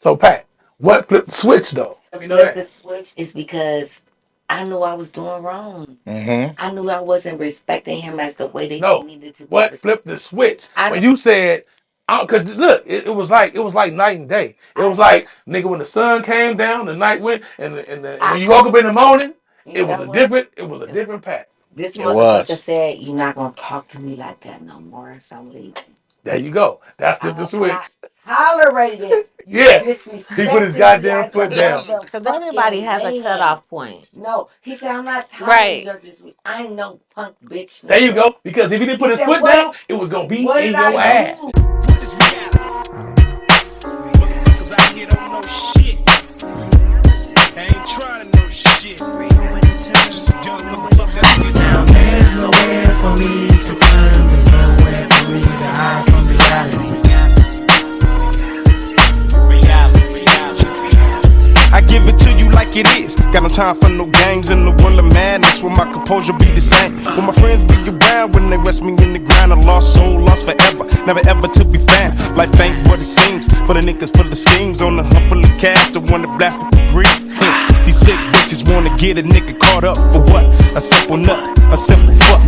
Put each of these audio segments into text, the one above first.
So Pat, what flipped the switch though? The We know flip that. the switch is because I knew I was doing wrong. Mm-hmm. I knew I wasn't respecting him as the way that he No. needed to be What respected. flipped the switch? I When know. you said, because look, it was like night and day. It I was know. like nigga when the sun came down, the night went, and I when you woke up in the understand. morning, You know what? it was a different Pat. This It motherfucker was. said, "You're not gonna talk to me like that no more." So I'm leaving. There you go. That's flipped the I cannot switch. tolerate it. You Yeah, he put his disrespecting me goddamn as a foot down. Because everybody motherfucking has a man. cutoff point. No, he said, I'm not tolerating Right. your disrespect. I ain't no punk bitch There you nigga. go. Because if he didn't put He his said, foot what? down, it was gonna be What in did I your Yep. ass. do? What is reality? Motherfuckers out here don't know shit. I ain't trying to know shit. Just a young motherfucker that's get down. There's nowhere for me to turn, there's nowhere for me to hide from reality. I give it to you like it is. Got no time for no games in the world of madness. Where my composure be the same. When my friends be around, when they rest me in the ground, a lost soul, lost forever, never ever to be found. Life ain't what it seems. For the niggas, for the schemes, on the hump full of cash, the one that blast me for greed. These sick bitches wanna get a nigga caught up for what? A simple nut, a simple fuck.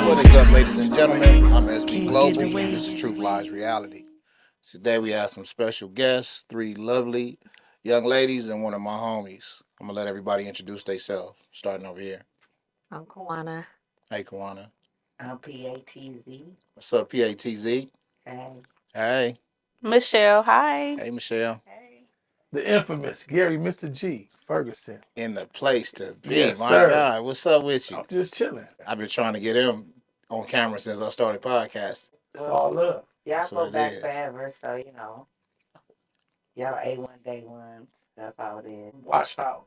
What is up, ladies and gentlemen? I'm SB Global. This is Truth Lies Reality. Today we have some special guests, three lovely young ladies and one of my homies. I'm gonna let everybody introduce themselves. Starting over here. I'm Kwana. Hey, Kwana. I'm PATZ. What's up, PATZ? Hey. Hey. Michelle, hi. Hey, Michelle. Hey. The infamous Gary Mr. G Ferguson. In the place to be. Yes, My sir. God, what's up with you? I'm just chilling. I've been trying to get him on camera since I started podcasting. It's all Well, love. y'all That's what go it back is. forever, so y'all A1 day ones. That's all it is. Watch out.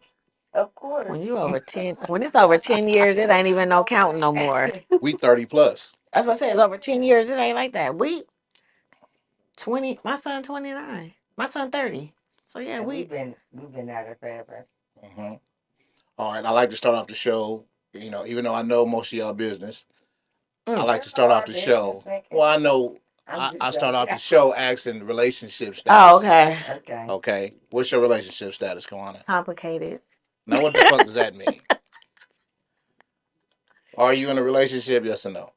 Of When course. you over 10, when it's over 10 years, it ain't even no counting no more. We 30 plus. That's what I say. It's over 10 years. It ain't like that. We 20. My son 29. My son 30. So yeah, And we. we've been at it forever. hmm All right, I like to start off the show. Even though I know most of y'all business, I Mm. like You to know start off our the business, show. nigga. Well, I know I'm just I start off joking. the show asking relationship Oh, status. okay. Okay. Okay, what's your relationship status, It's Kawana? complicated. Now, what the fuck does that mean? Are you in a relationship? Yes or no?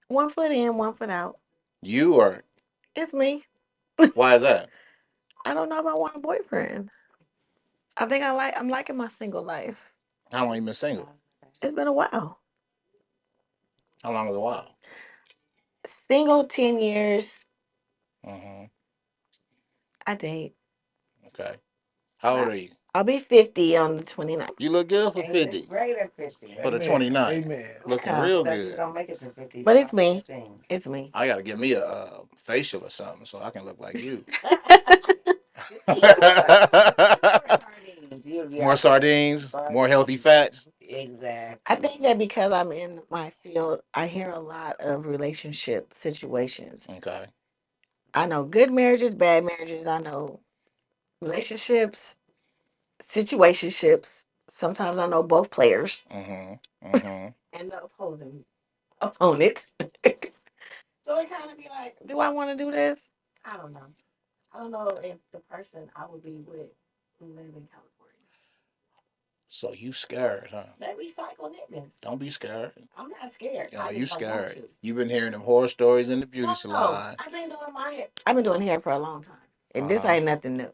One foot in, one foot out. You are. It's me. Why is that? I don't know if I want a boyfriend. I'm liking my single life. How long you been single? It's been a while. How long is a while? Single 10 years. hmm I date. Okay. How old I- are you? I'll be 50 on the 29th. You look good for Hey, it's 50. greater 50. For the Amen. 29. Amen. Looking Okay. real So she's good. gonna make it to 50. But So it's I do me. the thing. It's me. I gotta give me a facial or something so I can look like you. Just eat more sardines. You'll be More all right. sardines, more healthy Sardines. fats. I Exactly. think that because I'm in my field, I hear a lot of relationship situations. Okay. I know good marriages, bad marriages. I know relationships, situationships. Sometimes I know both players Mm-hmm. and the opposing opponents. So it kind of be like, do I want to do this? I don't know. I don't know if the person I would be with who live in California. So you scared, huh? They recycle niggas. Don't be scared. I'm not scared. Yo, I you just don't want scared. to. You've been hearing them horror stories in the beauty No. salon. I've been doing my hair. I've been doing hair for a long time. And this Uh-huh. ain't nothing new.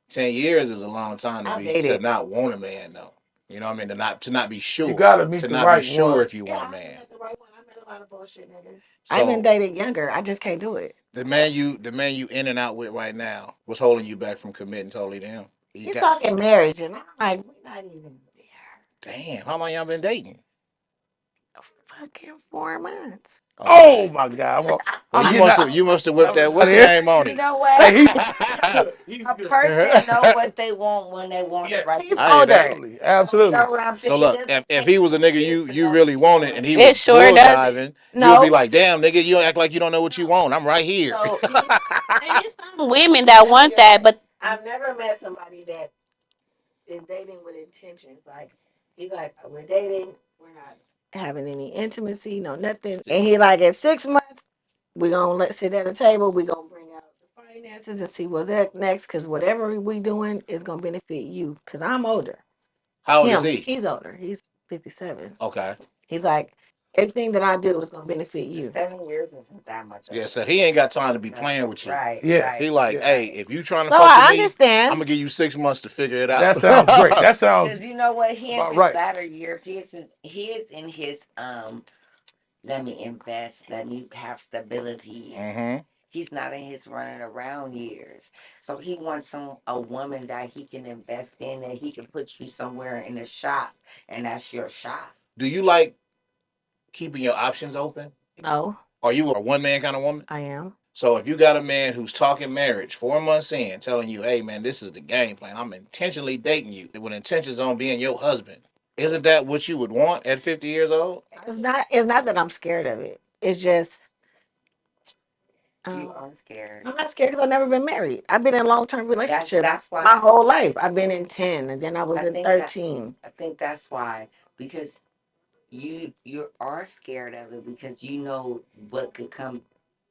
10 years is a long time I've to dated. not want a man though. You know what I mean? To not be You sure. gotta To meet the not be right sure one. if you Yeah, want a I man. met the right one. I met a lot of bullshit niggas. I even So dated younger. I just can't do it. the man you in and out with right now, what's holding you back from committing totally to him? You He's got talking marriage, and I'm like, we're not even there. damn. How long y'all been dating? A fucking 4 months. Oh Okay. my God. Well, Well, you you're must not. have you must have That whipped was that. out of What's the here. name on You him? know Hey, what? he's good. He's A good. person know what they want when they want it Yeah, right He's there. I hear that. older. absolutely, So you absolutely. know what I'm So saying? It look, doesn't if take he was a nigga 2 years to you know really what you wanted and want. he It was sure bull doesn't. diving, you'll be No, like, damn, nigga, you act like you don't know what you no. want. I'm right here. So he, There's some women that let me want just that, say, but I've never met somebody that is dating with intentions. Like, he's like, we're dating, we're not having any intimacy, no nothing. And he like, at 6 months, we're gonna sit at a table, we're gonna bring out the finances and see what's next, because whatever we doing is gonna benefit you. Because I'm older. How old is Him, he? he's older. He's 57. Okay. He's like, everything that I do is gonna benefit you. 7 years isn't that much of Yeah, a so he ain't got time to be so, playing with you. right, Yes, right, He like, yes. hey, right. if you trying to So fuck with I me, I'm understand. gonna give you 6 months to figure it out. That sounds great. That Because sounds you know what? He in about his right. latter years, he is in his let me invest, let me have stability years. hmm He's not in his running around years. So he wants a woman that he can invest in, that he can put you somewhere in the shop, and that's your shop. Do you like keeping your options open? No, Are you a one man kind of woman? I am. So if you got a man who's talking marriage 4 months in, telling you, hey man, this is the game plan. I'm intentionally dating you with intentions on being your husband. Isn't that what you would want at 50 years old? It's not that I'm scared of it. It's just You um, are scared. I'm not scared because I've never been married. I've been in long term That's relationships my why whole life. I've been in 10 and then I I was in think that 13. I think that's why, because you are scared of it, because you know what could come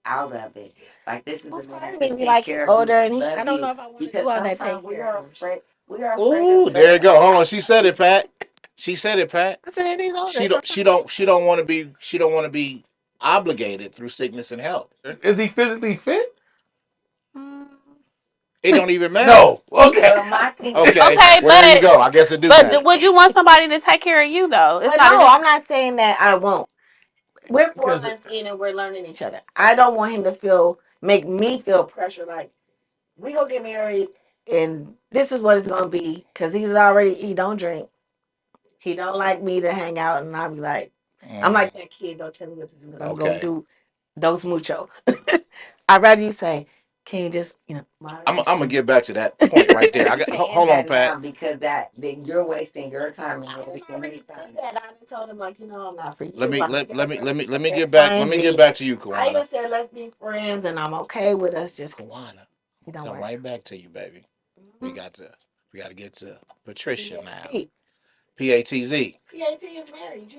out of it. Like, this is Well, a man part of to me be take like, he care of you, older and I love don't know you. if I want to do Because all that sometimes take we care are of him shit. afraid. We are afraid of Ooh, there you letting go. go. Hold on. She said it, Pat. She said it, Pat. I said he's older. She don't she Sometimes I don't she don't want to be she don't want to be obligated through sickness and health. Is he physically fit? mm, It don't even matter. No. Okay. Well, my thing is, Okay. okay, Well, there you go. I guess it do matter. would you want somebody to take care of you though? It's but not no, I'm just not saying that I won't. We're four Because months in and we're learning each other. I don't want him to make me feel pressure like we gonna get married and this is what it's gonna be because he don't drink. He don't like me to hang out, and I'll be like, I'm Mhm. like that kid. Don't tell me what to do because I'm gonna Okay. do dos mucho. I'd rather you say, can you just I'm gonna moderation? get back to that point right there. you're I got saying hold on, that Pat. now because that you're wasting your time and you're I've wasting already his said time. that. I done told him like, I'm not for Let you. me I'm let, here let me for let me let me get X, back. Y, Let and me get Z. back to you, I Kwana. even said let's be friends, and I'm okay with us. Just Kwana. I'm he gonna don't come work. right back to you, baby. We Mm-hmm. got to we got to get to Patricia now. PAT. PATZ. PAT is married.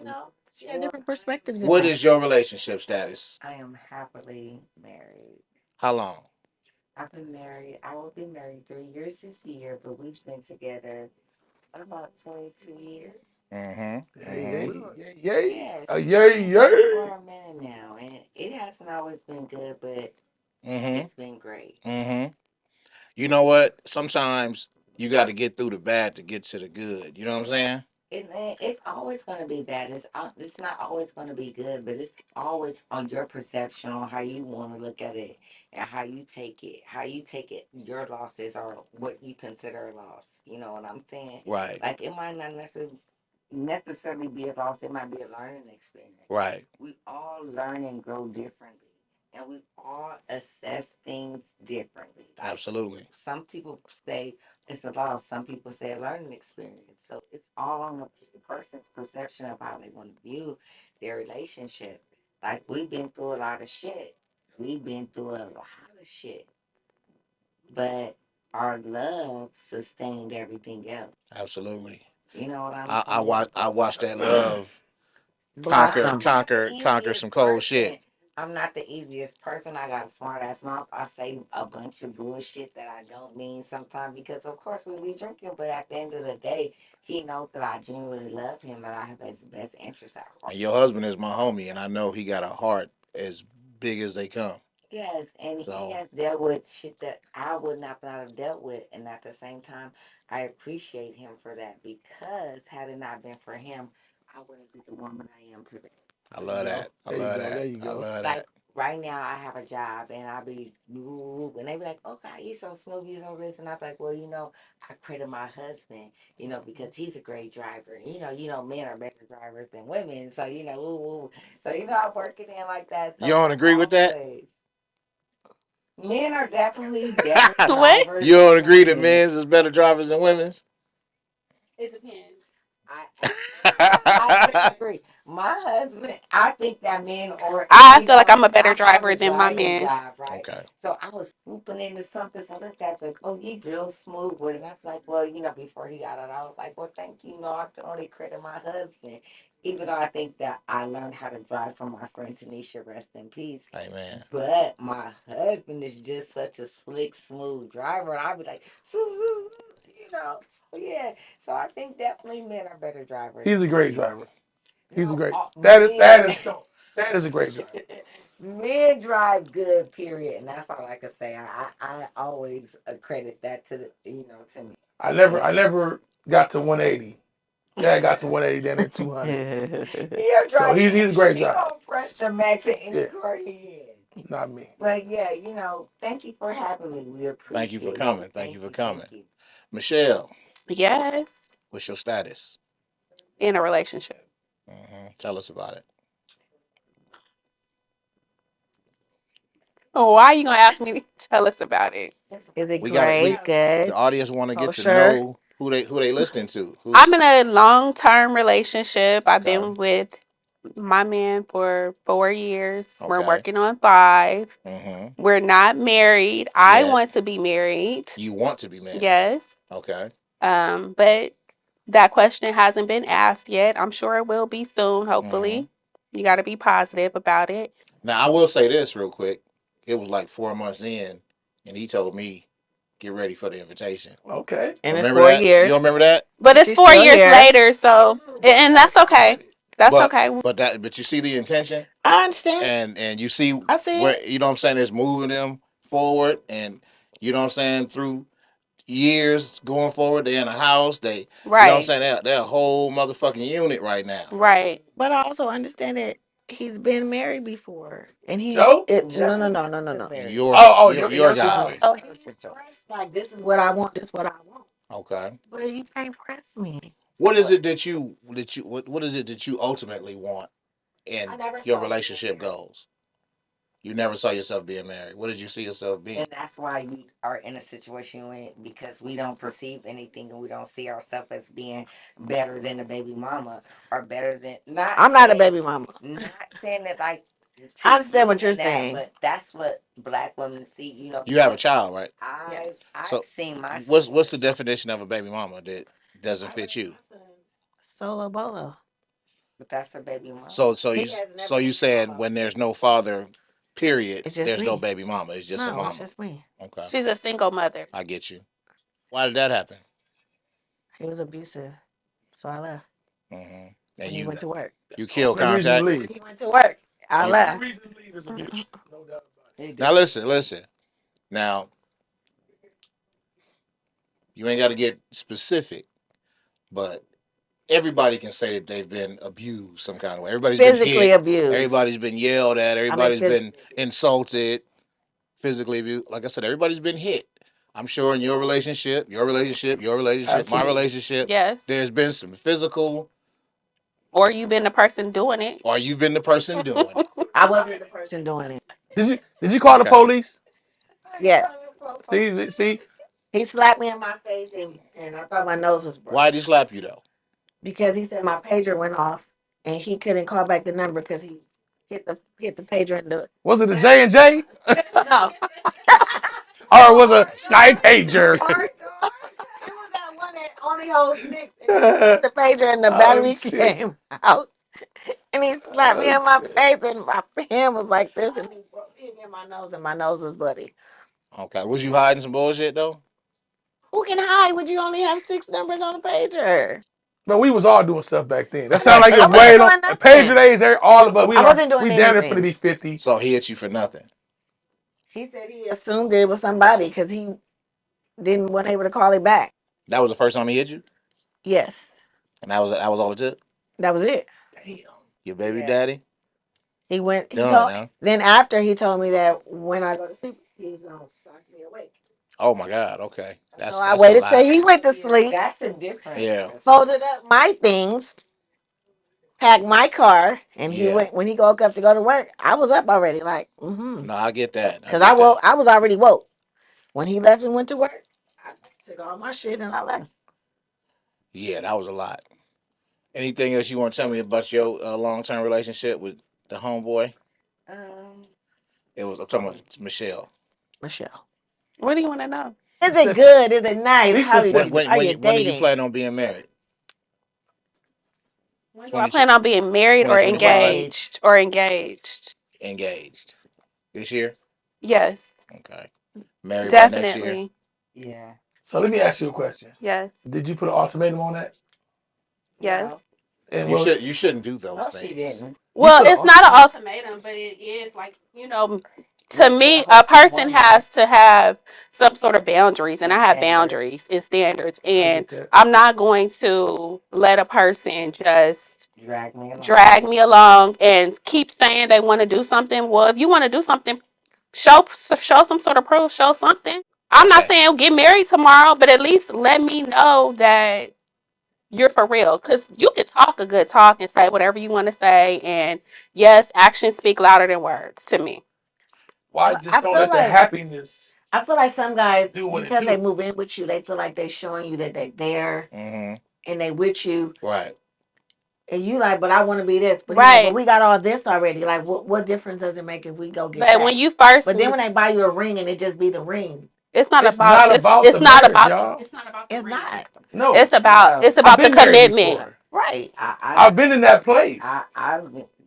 She had Well, different perspectives than What me. is your relationship status? I am happily married. How long? I've been married. I will be married 3 years this year, but we've been together about 22 years. Mm-hmm. yay, Mm-hmm. yay, yay, yay, Yes, we've yay, been together yay. for a minute now, and it hasn't always been good, but Mm-hmm. it's been great. Mm-hmm. You know what? Sometimes you got to get through the bad to get to the good. You know what I'm saying? It's always going to be bad. It's not always going to be good, but it's always on your perception on how you want to look at it and how you take it. How you take it, your losses are what you consider a loss. You know what I'm saying? Right. Like, it might not necessarily be a loss. It might be a learning experience. Right. We all learn and grow differently, and we all assess things differently. Like, Absolutely. some people say it's a loss. Some people say a learning experience. So it's all on the person's perception of how they want to view their relationship. Like, we've been through a lot of shit. We've been through a lot of shit. But our love sustained everything else. Absolutely. You know what I'm I saying? watched that love conquer Blossom. Not the conquer conquer easiest some cold person. shit. I'm not the easiest person. I got a smart ass mouth. I say a bunch of bullshit that I don't mean sometimes because, of course, we be drinking. But at the end of the day, he knows that I genuinely love him and I have his best interest at heart. And your husband is my homie, and I know he got a heart as big as they come. Yes, and he So has dealt with shit that I would not have dealt with. And at the same time, I appreciate him for that because had it not been for him, I wouldn't be the woman I am today. I There you love go. that. I There you love go. that. There you I go. love that. Like right now, I have a job and I be and they be like, "Oh God, you so smooth, you so this," and I'm like, "Well, I credit my husband, because he's a great driver. Men are better drivers than women, so so I work it in like that. You So don't I agree with that? always men are definitely better What? drivers You than don't agree that women. men's is better drivers than women's? It depends. I I disagree. My husband, I think that men are, I and feel like I'm a better I have driver a than my driving man. job, right? Okay. So I was swooping into something. So this guy's like, "Oh, you real smooth with it." And I was like, "Well, before he got it, I was like, well, thank you. No, I can only credit my husband, even though I think that I learned how to drive from my friend Tanisha, rest in peace. Hey man. But my husband is just such a slick, smooth driver, and I'd be like, So yeah. So I think definitely men are better drivers. He's a great driver. He's a No, great. That is that men. is no. That is a great driver. Men drive good, period, and that's all I can say. I always accredit that to me. I never got to 180. Dad got to 180, then at 200. He'll So drive. he's a great He driver. gonna press the max in any Yeah, car he in. not me. But yeah, thank you for having me. We Thank you for appreciate coming. it. Thank you Thank for you, coming. thank you. Michelle, Yes. what's your status? In a relationship. Tell us about it. Oh, why are you gonna ask me to tell us about it? Is it We got it. great? The Good. audience want to get to Kosher? know who they listening to. I'm Who's in a long term relationship. I've okay. been with my man for 4 years. We're Okay. working on 5. Mm-hmm. We're not married. I Yet want to be married. you want to be married. Yes. Okay. But that question hasn't been asked yet. I'm sure it will be soon, Mm-hmm. hopefully. You got to be positive about it. Now I will say this real quick. It was like 4 months in, and he told me, "Get ready for the invitation." Okay. And it's Remember four that? You don't years. remember that? But it's She's 4 still years here. later, so and that's okay. That's But okay. but you see the intention, I understand. and you see I see where it. you know what I'm saying is moving them forward, and you know what I'm saying through years going forward. They're in a house. They you know what I'm Right. saying they're a whole motherfucking unit right now. Right. But I also understand that he's been married before. And Joe? no, Joe no, is no, not no, no, the no. married Your part. Oh, your your guy. situation. So he Oh, expressed like, this is what I want, this is what I want. Okay. But you can't press me. What is what? it that you what is it that you ultimately want I in never your saw me being relationship married. goals? You never saw yourself being married. What did you see yourself being? And that's why you are in a situation you're in, because we don't perceive anything and we don't see ourselves as being better than a baby mama, or better than, I'm not a baby mama. not saying that like I to understand what you're ruin that, saying. but that's what black women see, You have a because child, right? I've Yes. I've So seen my what's sisters. the definition of a baby mama that doesn't I fit raised you? my son solo bolo. But that's a baby So mama. so He you has so never you been saying solo. when there's no father, period, It's just there's no me. baby mama. It's just a No, it's mama. just me. Okay, She's a single mother. I get you. Why did that happen? He was abusive. So I left. And And he you went to work. you That's the kill only reason to contact. leave. He went to work. I You Only left. reason to leave is abuse. No doubt about He now do. listen. Now you ain't got to get specific, but everybody can say that they've been abused some kind of way. Everybody's been Physically hit. abused. Everybody's been yelled at. I mean, Everybody's been physically abused. insulted, physically abused. Like I said, everybody's been hit. I'm sure in it. my Absolutely. relationship, Yes. there's been some physical, Or you've been the person doing it. or you've been the person doing it. I wasn't the person doing it. Did you call the Okay. police? Yes. See, He slapped me in my face and I thought my nose was broke. Why'd he slap you though? Because he said my pager went off and he couldn't call back the number because he hit the pager in the was it a battery. J&J No. or was Oh, it a Sky Pager? oh, it was that one that only holds six, and he hit the pager and the Oh battery shit! came out. And he slapped me Oh in my shit! face, and my hand was like this, and he hit me in my nose, and my nose was bloody. Okay. Was you hiding some bullshit though? Who can hide when you only have six numbers on a pager? But we was all doing stuff back then. That sounded like it I was wasn't way long. doing Pager nothing. days, all of us, I wasn't doing we down there for to anything. be 50. So he hit you for nothing. He said he assumed it was somebody because he didn't wasn't able to call it back. That was the first time he hit you, Yes, and that was all it took. that was it. Damn. Your baby Yeah. daddy. He went. He Done told. now. Then after he told me that when I go to sleep, he's gonna sock me awake. Oh my God. Okay, So that's I that's a waited till lot. he went to Yeah, sleep, that's the difference. Yeah. folded up my things, packed my car, and he Yeah. went. When he woke up to go to work, I was up already. Like, No, I get that. I cause I get woke. that. I was already woke when he left and went to work. I took all my shit and I left. Yeah, that was a lot. Anything else you want to tell me about your long term relationship with the homeboy? Um, It was. I'm talking about Michelle. Michelle, What do you want to know? is it Specific. good? Is it nice? Be How specific. are you When do you dating? plan on being married? When do I 20, plan on being married or 2025. Right. engaged? Or engaged? Engaged this year. Yes, Okay. Married by next year. definitely. yeah. So let me ask you a question. Yes, Did you put an ultimatum on that? yes. No, And well, You shouldn't do those no, she things. didn't. you Well, put an it's not an ultimatum. ultimatum, but it is like, to Like you're a me, a husband, person woman. has to have some sort of boundaries, and And I have standards. boundaries and standards, I and get that. I'm not going to let a person just Drag me along. drag me along and keep saying they want to do something. Well, if you want to do something, show some sort of proof, show something. I'm not Okay. saying get married tomorrow, but at least let me know that you're for real. Because you can talk a good talk and say whatever you want to say, and yes, actions speak louder than words to me. Why But just don't let the happiness I feel like some guys, do what it because they do? move in with you, they feel like they're showing you that they're there Mm-hmm. and they with you, Right. and you like, but I want to be this. But he like, but Right. we got all this already. Like, what difference does it make if we go get But when that? you first, But then when they buy you a ring and it just be the ring, it's not It's about not about it's the not marriage, about y'all. the it's ring. not No, No, It's I've about the been married commitment. before. right. I've been in that place. I,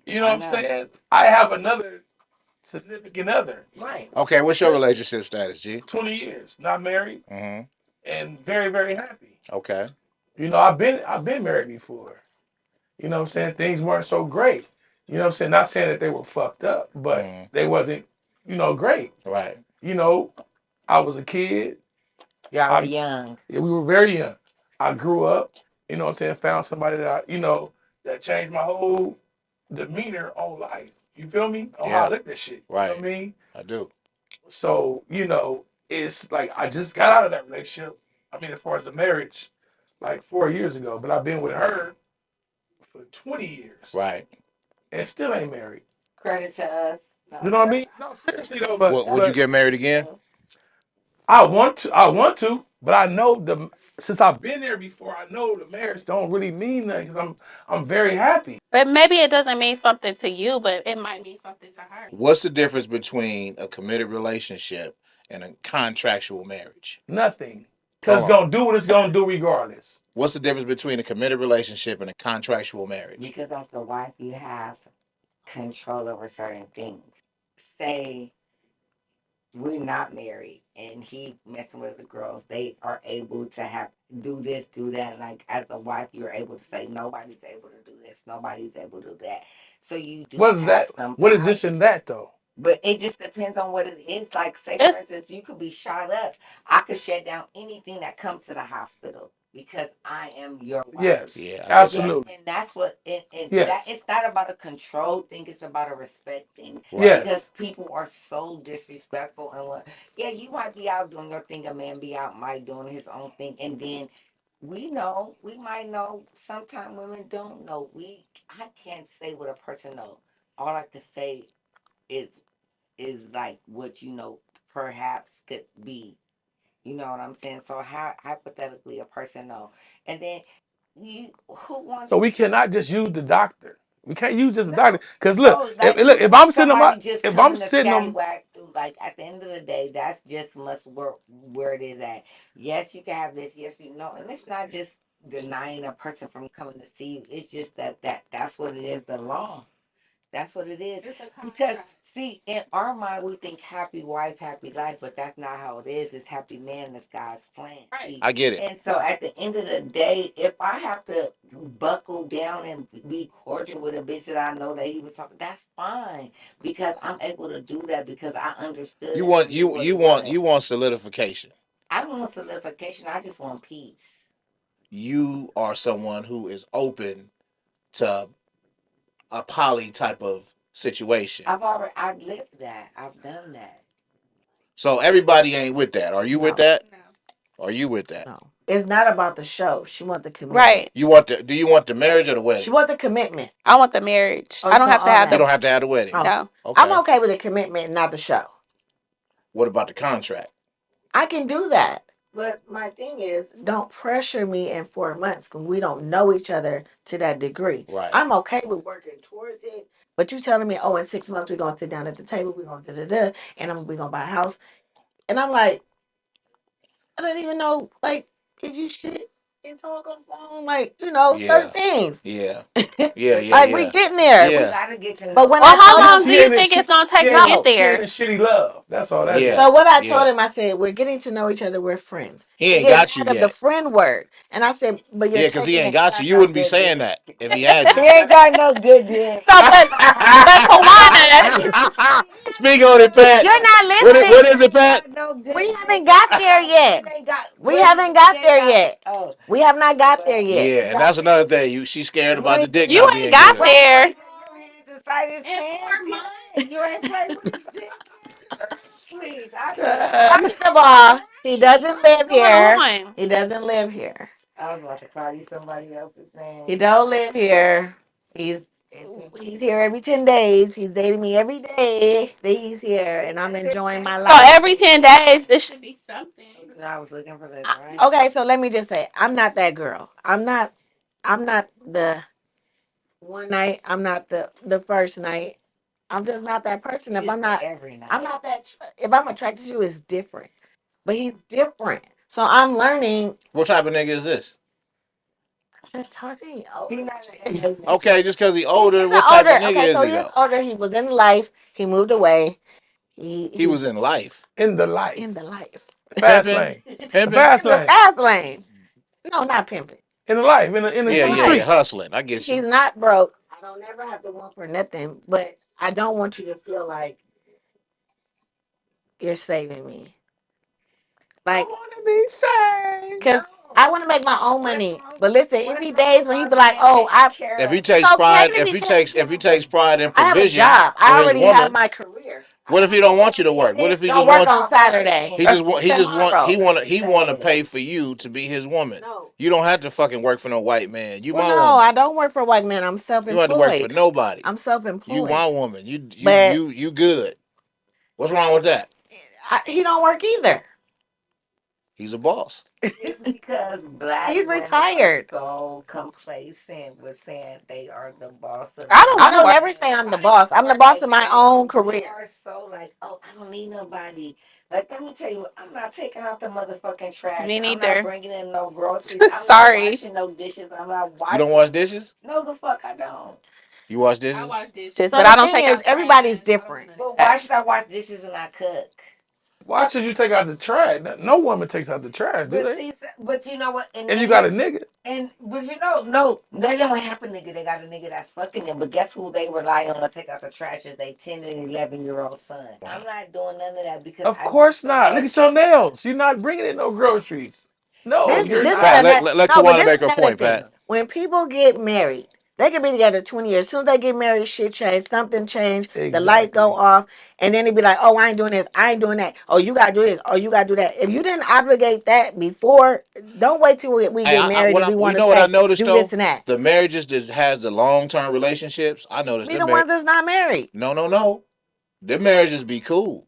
You know what I I'm know. saying? I have another significant other. Right. Okay. What's your Just relationship status, G? 20 years, not married, Mm-hmm. and very, very happy. Okay. You know, I've been married before. You know what I'm saying? Things weren't so great. You know what I'm saying? Not saying that they were fucked up, but Mm. they wasn't, great. Right. You know, I was a kid. Y'all were I young. Yeah, we were very young. I grew up, you know what I'm saying, found somebody that that changed my whole demeanor on life. You feel me? On how I Yeah. looked at shit. You know what I Right. mean? I do. So, it's like I just got out of that relationship. I mean, as far as the marriage, like 4 years ago, but I've been with her for 20 years Right. and still ain't married. Credit to us. You No, know what I mean? No, seriously though, but What? Would you but get married again? I want to, but I know since I've been there before, I know the marriage don't really mean nothing because I'm very happy. But maybe it doesn't mean something to you, but it might mean something to her. What's the difference between a committed relationship and a contractual marriage? Nothing. Because Hold it's on. gonna do what it's gonna do regardless. What's the difference between a committed relationship and a contractual marriage? because as the wife, you have control over certain things. Say we're not married and he messing with the girls, they are able to have do this, do that. Like as a wife, you're able to say nobody's able to do this, nobody's able to do that. So you do What is have that? some What is power. this and that though? But it just depends on what it is. Like, say for It's instance, you could be shot up. I could shut down anything that comes to the hospital because I am your wife. Yes, Yeah, I get that. absolutely. And that's what and that Yes, it's not about a control thing, it's about a respect thing. Right. Because yes. people are so disrespectful and what yeah, you might be out doing your thing, a man be out might doing his own thing, and then we might know sometimes women don't know. I can't say what a person know. All I can say is like what perhaps could be. You know what I'm saying? So how hypothetically a person know, and then you who wants So we cannot just use the doctor. We can't use just the doctor. no. Cause look, So if like look, you if want I'm sitting on my, somebody just if I'm coming to sitting on, scallywag through. Like at the end of the day, that's just must work where it is at. Yes, you can have this. Yes, you know, and it's not just denying a person from coming to see you. It's just that's what it is. The law. That's what it is. it's a Because contract. see, in our mind, we think happy wife, happy life, but that's not how it is. It's happy man. That's God's plan. Right. I get it. And so, at the end of the day, if I have to buckle down and be cordial with a bitch that I know that he was talking, that's fine because I'm able to do that because I understood You and I want knew what it you was. want solidification. I don't want solidification. I just want peace. You are someone who is open to a poly type of situation. I've lived that. I've done that. So everybody ain't with that. Are you with No, that? No. Are you with that? no. It's not about the show. She want the commitment. Right. You want the? Do you want the marriage or the She wedding? want the commitment. I want the marriage. Oh, I you don't want have to all have You the don't that. have to have the wedding. Oh, no. I'm Okay. okay with the commitment, not the show. What about the contract? I can do that. But my thing is, don't pressure me in 4 months when we don't know each other to that degree. Right. I'm okay with working towards it. But you telling me, oh, in 6 months we're gonna sit down at the table, we're gonna da da da, and we're gonna buy a house. And I'm like, I don't even know, like, if you shit and talk on the phone, like, certain Yeah. things. Yeah. Yeah. Yeah. Like we Yeah. getting there. We Yeah. gotta get to But know when Well, I each how told other. him, long do She you ain't think she it's gonna take to she get no. she in there? shitty love. That's all that Yeah. So is. what I told Yeah. him, I said, we're getting to know each other, we're friends. He He ain't get got you mad of the yet. friend word. And I said, but you're Yeah, because he taking ain't it. got you. Got You no wouldn't be good saying dick. that if he had He you. ain't got no good dick. So, but Kawana, Speak on it, Pat. You're not What listening. is it, Pat? Got no good We dick. haven't got there yet. He ain't got We what haven't he got ain't there got. yet. Oh, We have not got there well, yet. Yeah, he and got that's another thing. She's scared about the when dick you not ain't being got good. what there your hands inside his in pants 4 months. yet? You ain't played with his dick yet? Please, I need to know. Ah, First of all, he doesn't live What's going here. on? He doesn't live here. I was about to call you somebody else's He name. don't live here. He's he's here every 10 days. He's dating me every day that he's here, and I'm enjoying my So life. every 10 days, this should be something. I was looking for this, I- right? okay, so let me just say, I'm not that girl. I'm not the one night. I'm not the first night. I'm just not that person. If It's I'm the not, every I'm night. not that. If I'm attracted to you, it's different. But he's different. So I'm learning. What type of nigga is this? Just talking. He Older. not an Okay, just because he He's older, what not type of older. nigga Okay, is so he he is though? older. He was in life. He moved away. He He he's was in life. in the in the life. life. Fast Pimping? lane. The Pimping? fast In the lane. fast lane. No, not pimping. In the life. In Yeah, In the yeah, yeah. streets. life. Hustling. I get you. He's not broke. I don't never have to want for nothing, but I don't want you to feel like you're saving me. I Like, wanna be saved. cause I want to make my own What's money. wrong? But listen, it What's be wrong days with when he my be like, man "Oh, taking If care he of? it's takes okay pride, to be taken if he care of. takes pride in I have a provision job. for I his already have woman, my career. what if he don't want you to work? What if he Don't just work wants on Saturday. he That's just want Tomorrow. he want to pay for you to be his woman? No. You don't have to fucking work for no white man. You Well, my no, woman. I don't work for a white man. I'm You don't have to work for self-employed. nobody. I'm You self-employed. my woman. But You good. What's wrong with that? he don't work either. He's a boss. It's because black He's women are retired. so complacent with saying they are the boss of I their don't I want to don't work. never man. say I'm the Like, boss. I'm the boss of my own we career. are so like, oh, I don't need nobody. Like, let me tell you, I'm not taking out the motherfucking trash. Me I'm not neither. bringing in no groceries. I'm not Sorry. washing no dishes. I'm not You don't washing. wash dishes? No, the fuck I don't. You wash I dishes? wash dishes, So but the I don't thing take is, out trash. everybody's I don't do different. none of But why that. should I wash dishes and not cook? why should you take out the trash? No woman takes out the trash, do But they? see, but you know what? And you got a nigga. And but you know, no, they don't have a nigga. They got a nigga that's fucking them. But guess who they rely on to take out the trash is they 10 and 11-year-old son. I'm Wow. not doing none of that because Of I do course so not. Look much. at your nails. You're not bringing in no groceries. No, That's you're This is Pat, not. another let no, but Kawana this make is her another point, thing. Pat. When people get married, they can be together 20 years. As soon as they get married, shit change, something change, the light go Exactly. off, and then they be like, "Oh, I ain't doing this, I ain't doing that. Oh, you gotta do this. Oh, you gotta do that." If you didn't obligate that before, don't wait till we Hey, get married and we you want to know what I say noticed do this though? and that. The marriages that has the long term relationships, I noticed Be them the married. ones that's not married. No. Them marriages be cool.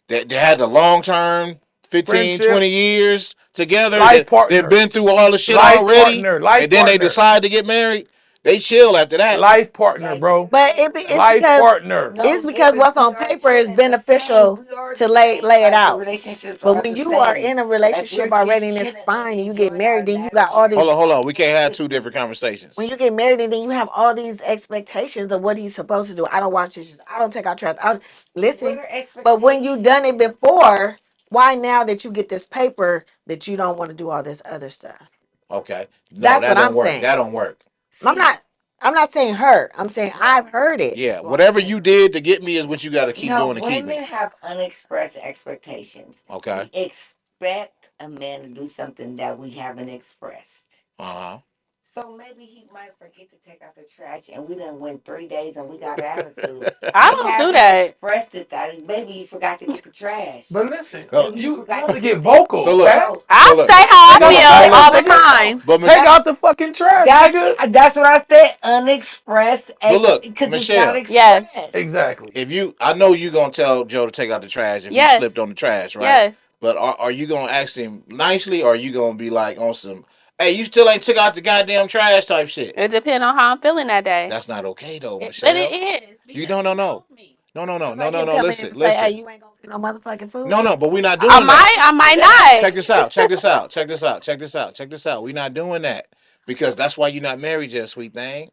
They had the long term 15, Friendship, 20 years together life that they've partner, been through all the shit life already, partner, life and then they partner, decide to get married. They chill after that. life partner, like bro. But Life partner. no, it's yeah, because but what's we on are paper is chilling the same. beneficial We are to the lay same. it Like the out. relationships But are when the you are same. in a Like we're relationship already just and it's chilling and fine, and you get enjoying our married, then you latter got all years. these. Hold on. We can't have two Listen, different conversations. When you get married, and then you have all these expectations of what he's supposed to do. I don't wash dishes. I don't take out trash. what Listen. are But when you done it expectations? before, why now that you get this paper that you don't want to do all this other stuff? Okay. No, That's that what I'm don't work. saying. That don't work. I'm See, not. I'm not saying her. I'm saying I've heard it. Yeah. well, Whatever you did to get me is what you got to keep no, doing to keep women me. have unexpressed expectations. Okay. We expect a man to do something that we haven't expressed. Uh huh. So maybe he might forget to take out the trash, and we done went 3 days and we got attitude. I And don't do haven't that. expressed it that maybe you forgot to get the trash. But listen, No. Maybe you you forgot have to to get get the So vocal, look. Pat. so So I look. say how I Take No, out the no, no. feel all trash, the Listen. nigga. time. But Take out the fucking trash, nigga. that's what I said. Unexpressed, look, because it's not Michelle. Yes. expressed. Exactly. If you, I know you gonna tell Joe to take out the trash if he slipped Yes. on the trash, right? Yes. But are you gonna ask him nicely, or are you gonna be like on some, hey, you still ain't took out the goddamn trash type shit? It depends on how I'm feeling that day. That's not okay though, But it Michelle. is You because don't he know, knows no, me. no, no, no, That's no, like no, him no. coming in Listen, and say, "Hey, listen. you ain't gonna get no motherfucking food." No, no, but we're not I doing that. might, I might Check not. this out. Check this out. Check this out. Check this out. Check this out. We're not doing that because that's why you're not married yet, sweet thing.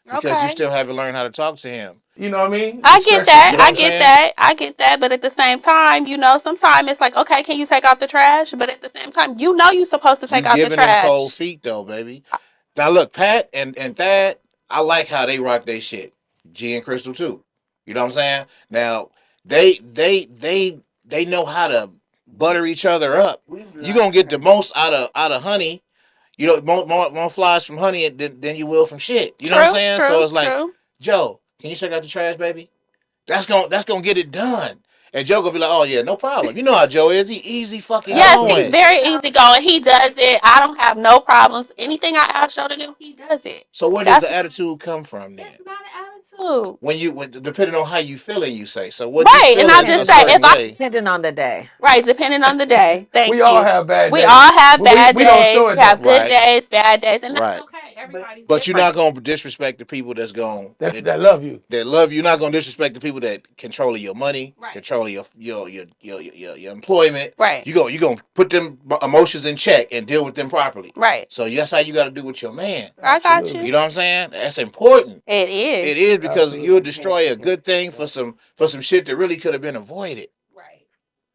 Because you Okay. still haven't learned how to talk to him. You know what I mean? I get Express that. You know what I I'm yourself. get saying? that. I get that. But at the same time, sometimes it's like, okay, can you take out the trash? But at the same time, you're supposed to You take out the giving them cold trash. feet though, baby. Now look, Pat and Thad, I like how they rock their shit. G and Crystal too. You know what I'm saying? Now they know how to butter each other up. We've You gonna get the learned. most out of honey. You know, more flies from honey than you will from shit. You know what I'm True, saying? So true, it's like, true. Joe, can you check out the trash, baby? That's gonna get it done. And Joe gonna be like, oh yeah, no problem. You know how Joe is. He easy fucking Yes, he's going. Absolutely. very easygoing. He does it. I don't have no problems. Anything I ask Joe to do, he does it. So where does That's the attitude come from then? it's not an attitude. When depending on how you feeling, you say. So when you Right. And I feeling a just say if certain I way, Depending on the day. right, depending on the day. We Thank all you. have bad We days. all have bad We don't days. show We it have though. good right, days, bad days, and that's right. okay. But Everybody's But you're different. not gonna disrespect the people that's going That love you. that love you. You're not gonna disrespect the people that control your money, Right. control your employment. Right. You gonna put them emotions in check and deal with them properly. Right. So that's how you got to do with your man. I got Absolutely. You you. know what I'm saying? That's important. It is. It is because you'll Absolutely. destroy a good thing for some shit that really could have been avoided. Right.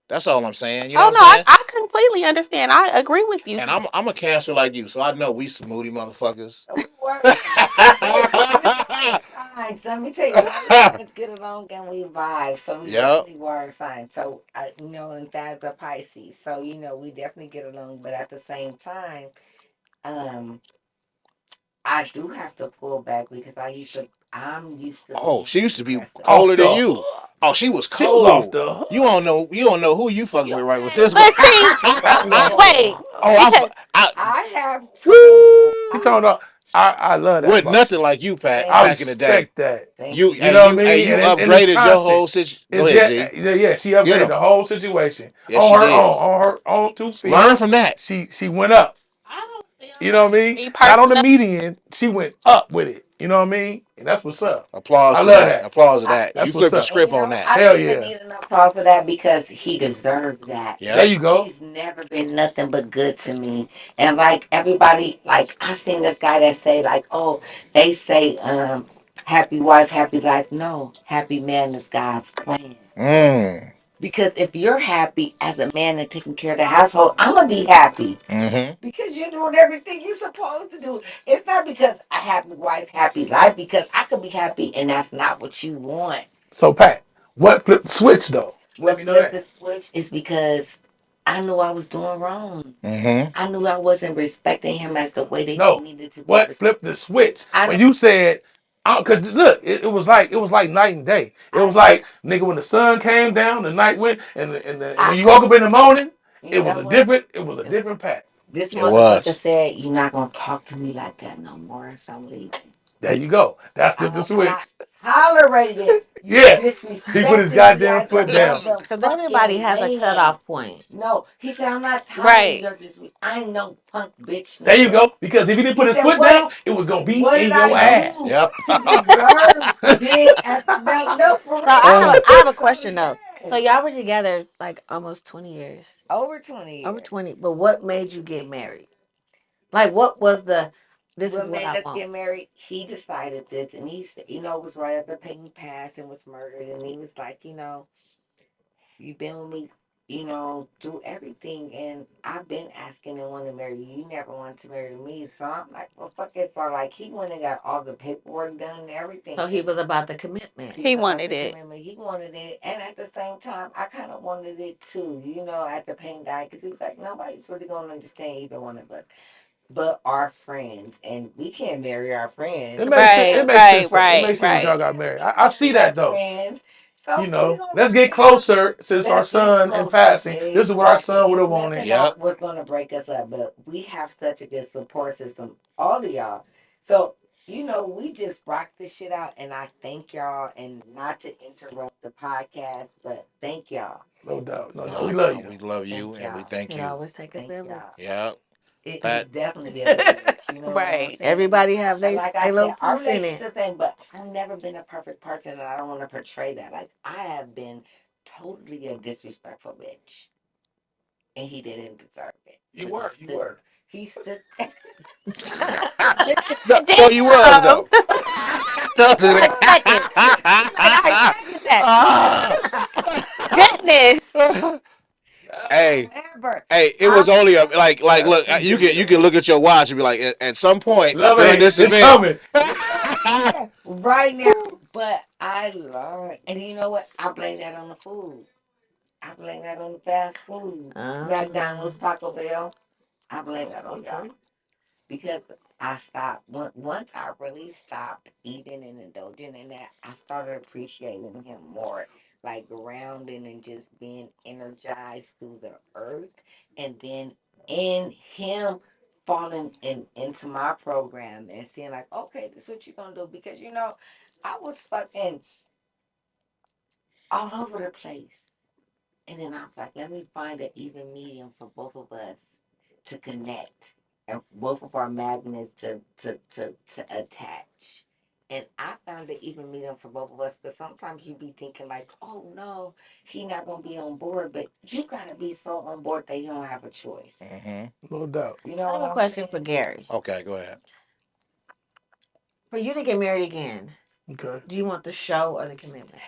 That's all I'm saying. You know Oh what I'm no, I, saying? I completely understand. I agree with you. And I'm a cancer like you, so I know we smoothie motherfuckers. we were we were signs. Let me tell you, water signs get along and we vibe. So we Yep. definitely water signs. So and that's a Pisces. So we definitely get along. But at the same time, um, I do have to pull back because I'm used to Oh, being she used to be expressive. Off colder than the you. hook. Oh, she was She was off cold. the You hook. don't know. You don't know who you fucking You with right with said, this one. but see, Pat was off the wait, hook. Oh, because I I have told woo. She I told her, I love that Wasn't about you. nothing like you, Pat, I thank back in the you, day. respect that. thank You you. You and know what you I and mean? you And it's upgraded your constant. whole situation. Go It's ahead, just G. yeah, she Get upgraded him. the whole situation Yes, she did. on her own 2 feet. Learn from that. She went up. I don't feel You know what I like mean? me Not on the personally. median. She went up with it. You know what I mean? And that's what's up. Applause I to love that. that. Applause to I, that. You That's what's flipped the up. and script on that. I don't Hell even yeah. need an applause for that because he deserved that. There Yep. you go. He's never been nothing but good to me. And like everybody, like I seen this guy that say like, oh, they say happy wife, happy life. No, happy man is God's plan. Mm. Because if you're happy as a man and taking care of the household, I'm gonna be happy. Mm-hmm. Because you're doing everything you're supposed to do. It's not because a happy wife, happy life, because I could be happy and that's not what you want. So Pat, what flipped the switch though? Let What me know flipped that. the switch is because I knew I was doing wrong. Mm-hmm. I knew I wasn't respecting him as the way that he No. needed to be What respected. flipped the switch? I When know, you said because look, it was like night and day. It I was know, like nigga when the sun came down, the night went, and I when you woke know. up in the morning, You know what? it was a different Pat. This It motherfucker was. said, "You're not gonna talk to me like that no more." So I'm leaving. There you go. That's flipped the I cannot switch. tolerate it. You Yeah. He put his disrespecting me goddamn as a foot down. Because everybody motherfucking has a man. cutoff point. No, he said, I'm not tolerating Right. yours this week. I ain't no punk bitch There no you more. go. Because if he didn't put He his said, foot down, it was gonna be what did in I your Yep. do ass. Yep. to deserve this? No, for So real. I have a question though. So Yes. y'all were together like almost 20 years. Over 20 Over years. 20. But what made you get married? Like what was this is What what made I us want. get married? He decided this, and he said, it was right after Peyton passed and was murdered, and he was like, you've been with me, through everything, and I've been asking and wanting to marry you. You never wanted to marry me, so I'm like, well, fuck it. So like, he went and got all the paperwork done and everything. So he was about the commitment. He He was about wanted the it. commitment. He wanted it, and at the same time, I kind of wanted it too. At the Payne guy, because he was like, nobody's really gonna understand either one of us. but our friends, and we can't marry our friends. It We makes sense. can't It Right, makes marry right, sense though. It right, makes sense that our right. y'all got friends. married. We I can't see be our that though. friends. You So we know, gonna let's work get it out. closer since our Let's get son in closer. passing. This is what our Exactly. son would It's have wanted. nothing Yep. that was gonna break us up, but we have such a good support system, all of y'all. So we just rock this shit out, and I thank y'all. And not to interrupt the podcast, but thank y'all. No doubt. No doubt. Nah, We love nah. you. We love you Thank and we y'all. thank It you. always take a Thank village. y'all. Yep. It's Pat. definitely a village. You know what I'm Right. saying? Everybody have And they like they I little said, our piece in it. relationship thing, but I've never been a perfect person, and I don't want to portray that. Like I have been totally a disrespectful bitch, and he didn't deserve it. You So were. You were. he stood. No, no, you was Damn. though. Don't do I second. I that. second that. Ah. Goodness. Hey, However, hey, it I was only a felt like That's look, you can ridiculous. look at your watch and be like at some point Love during it. this It's event. coming. right now, but I learned, and you know what? I blame that on the food. I blame that on the fast food, McDonald's, Taco Bell. I blame that on y'all Okay. because I stopped. Once I really stopped eating and indulging in that, I started appreciating him more, like grounding and just being energized through the earth, and then in him falling into my program and seeing like, okay, this is what you're gonna do because I was fucking all over the place. And then I was like, let me find an even medium for both of us to connect and both of our magnets to attach. And I found an even medium for both of us because sometimes you be thinking like, oh no, he not gonna be on board, but you gotta be so on board that you don't have a choice. Hmm. No doubt. You know I have what a I'm question for saying? Gary. Okay, go ahead. For you to get married again, Okay. do you want the show or the commitment?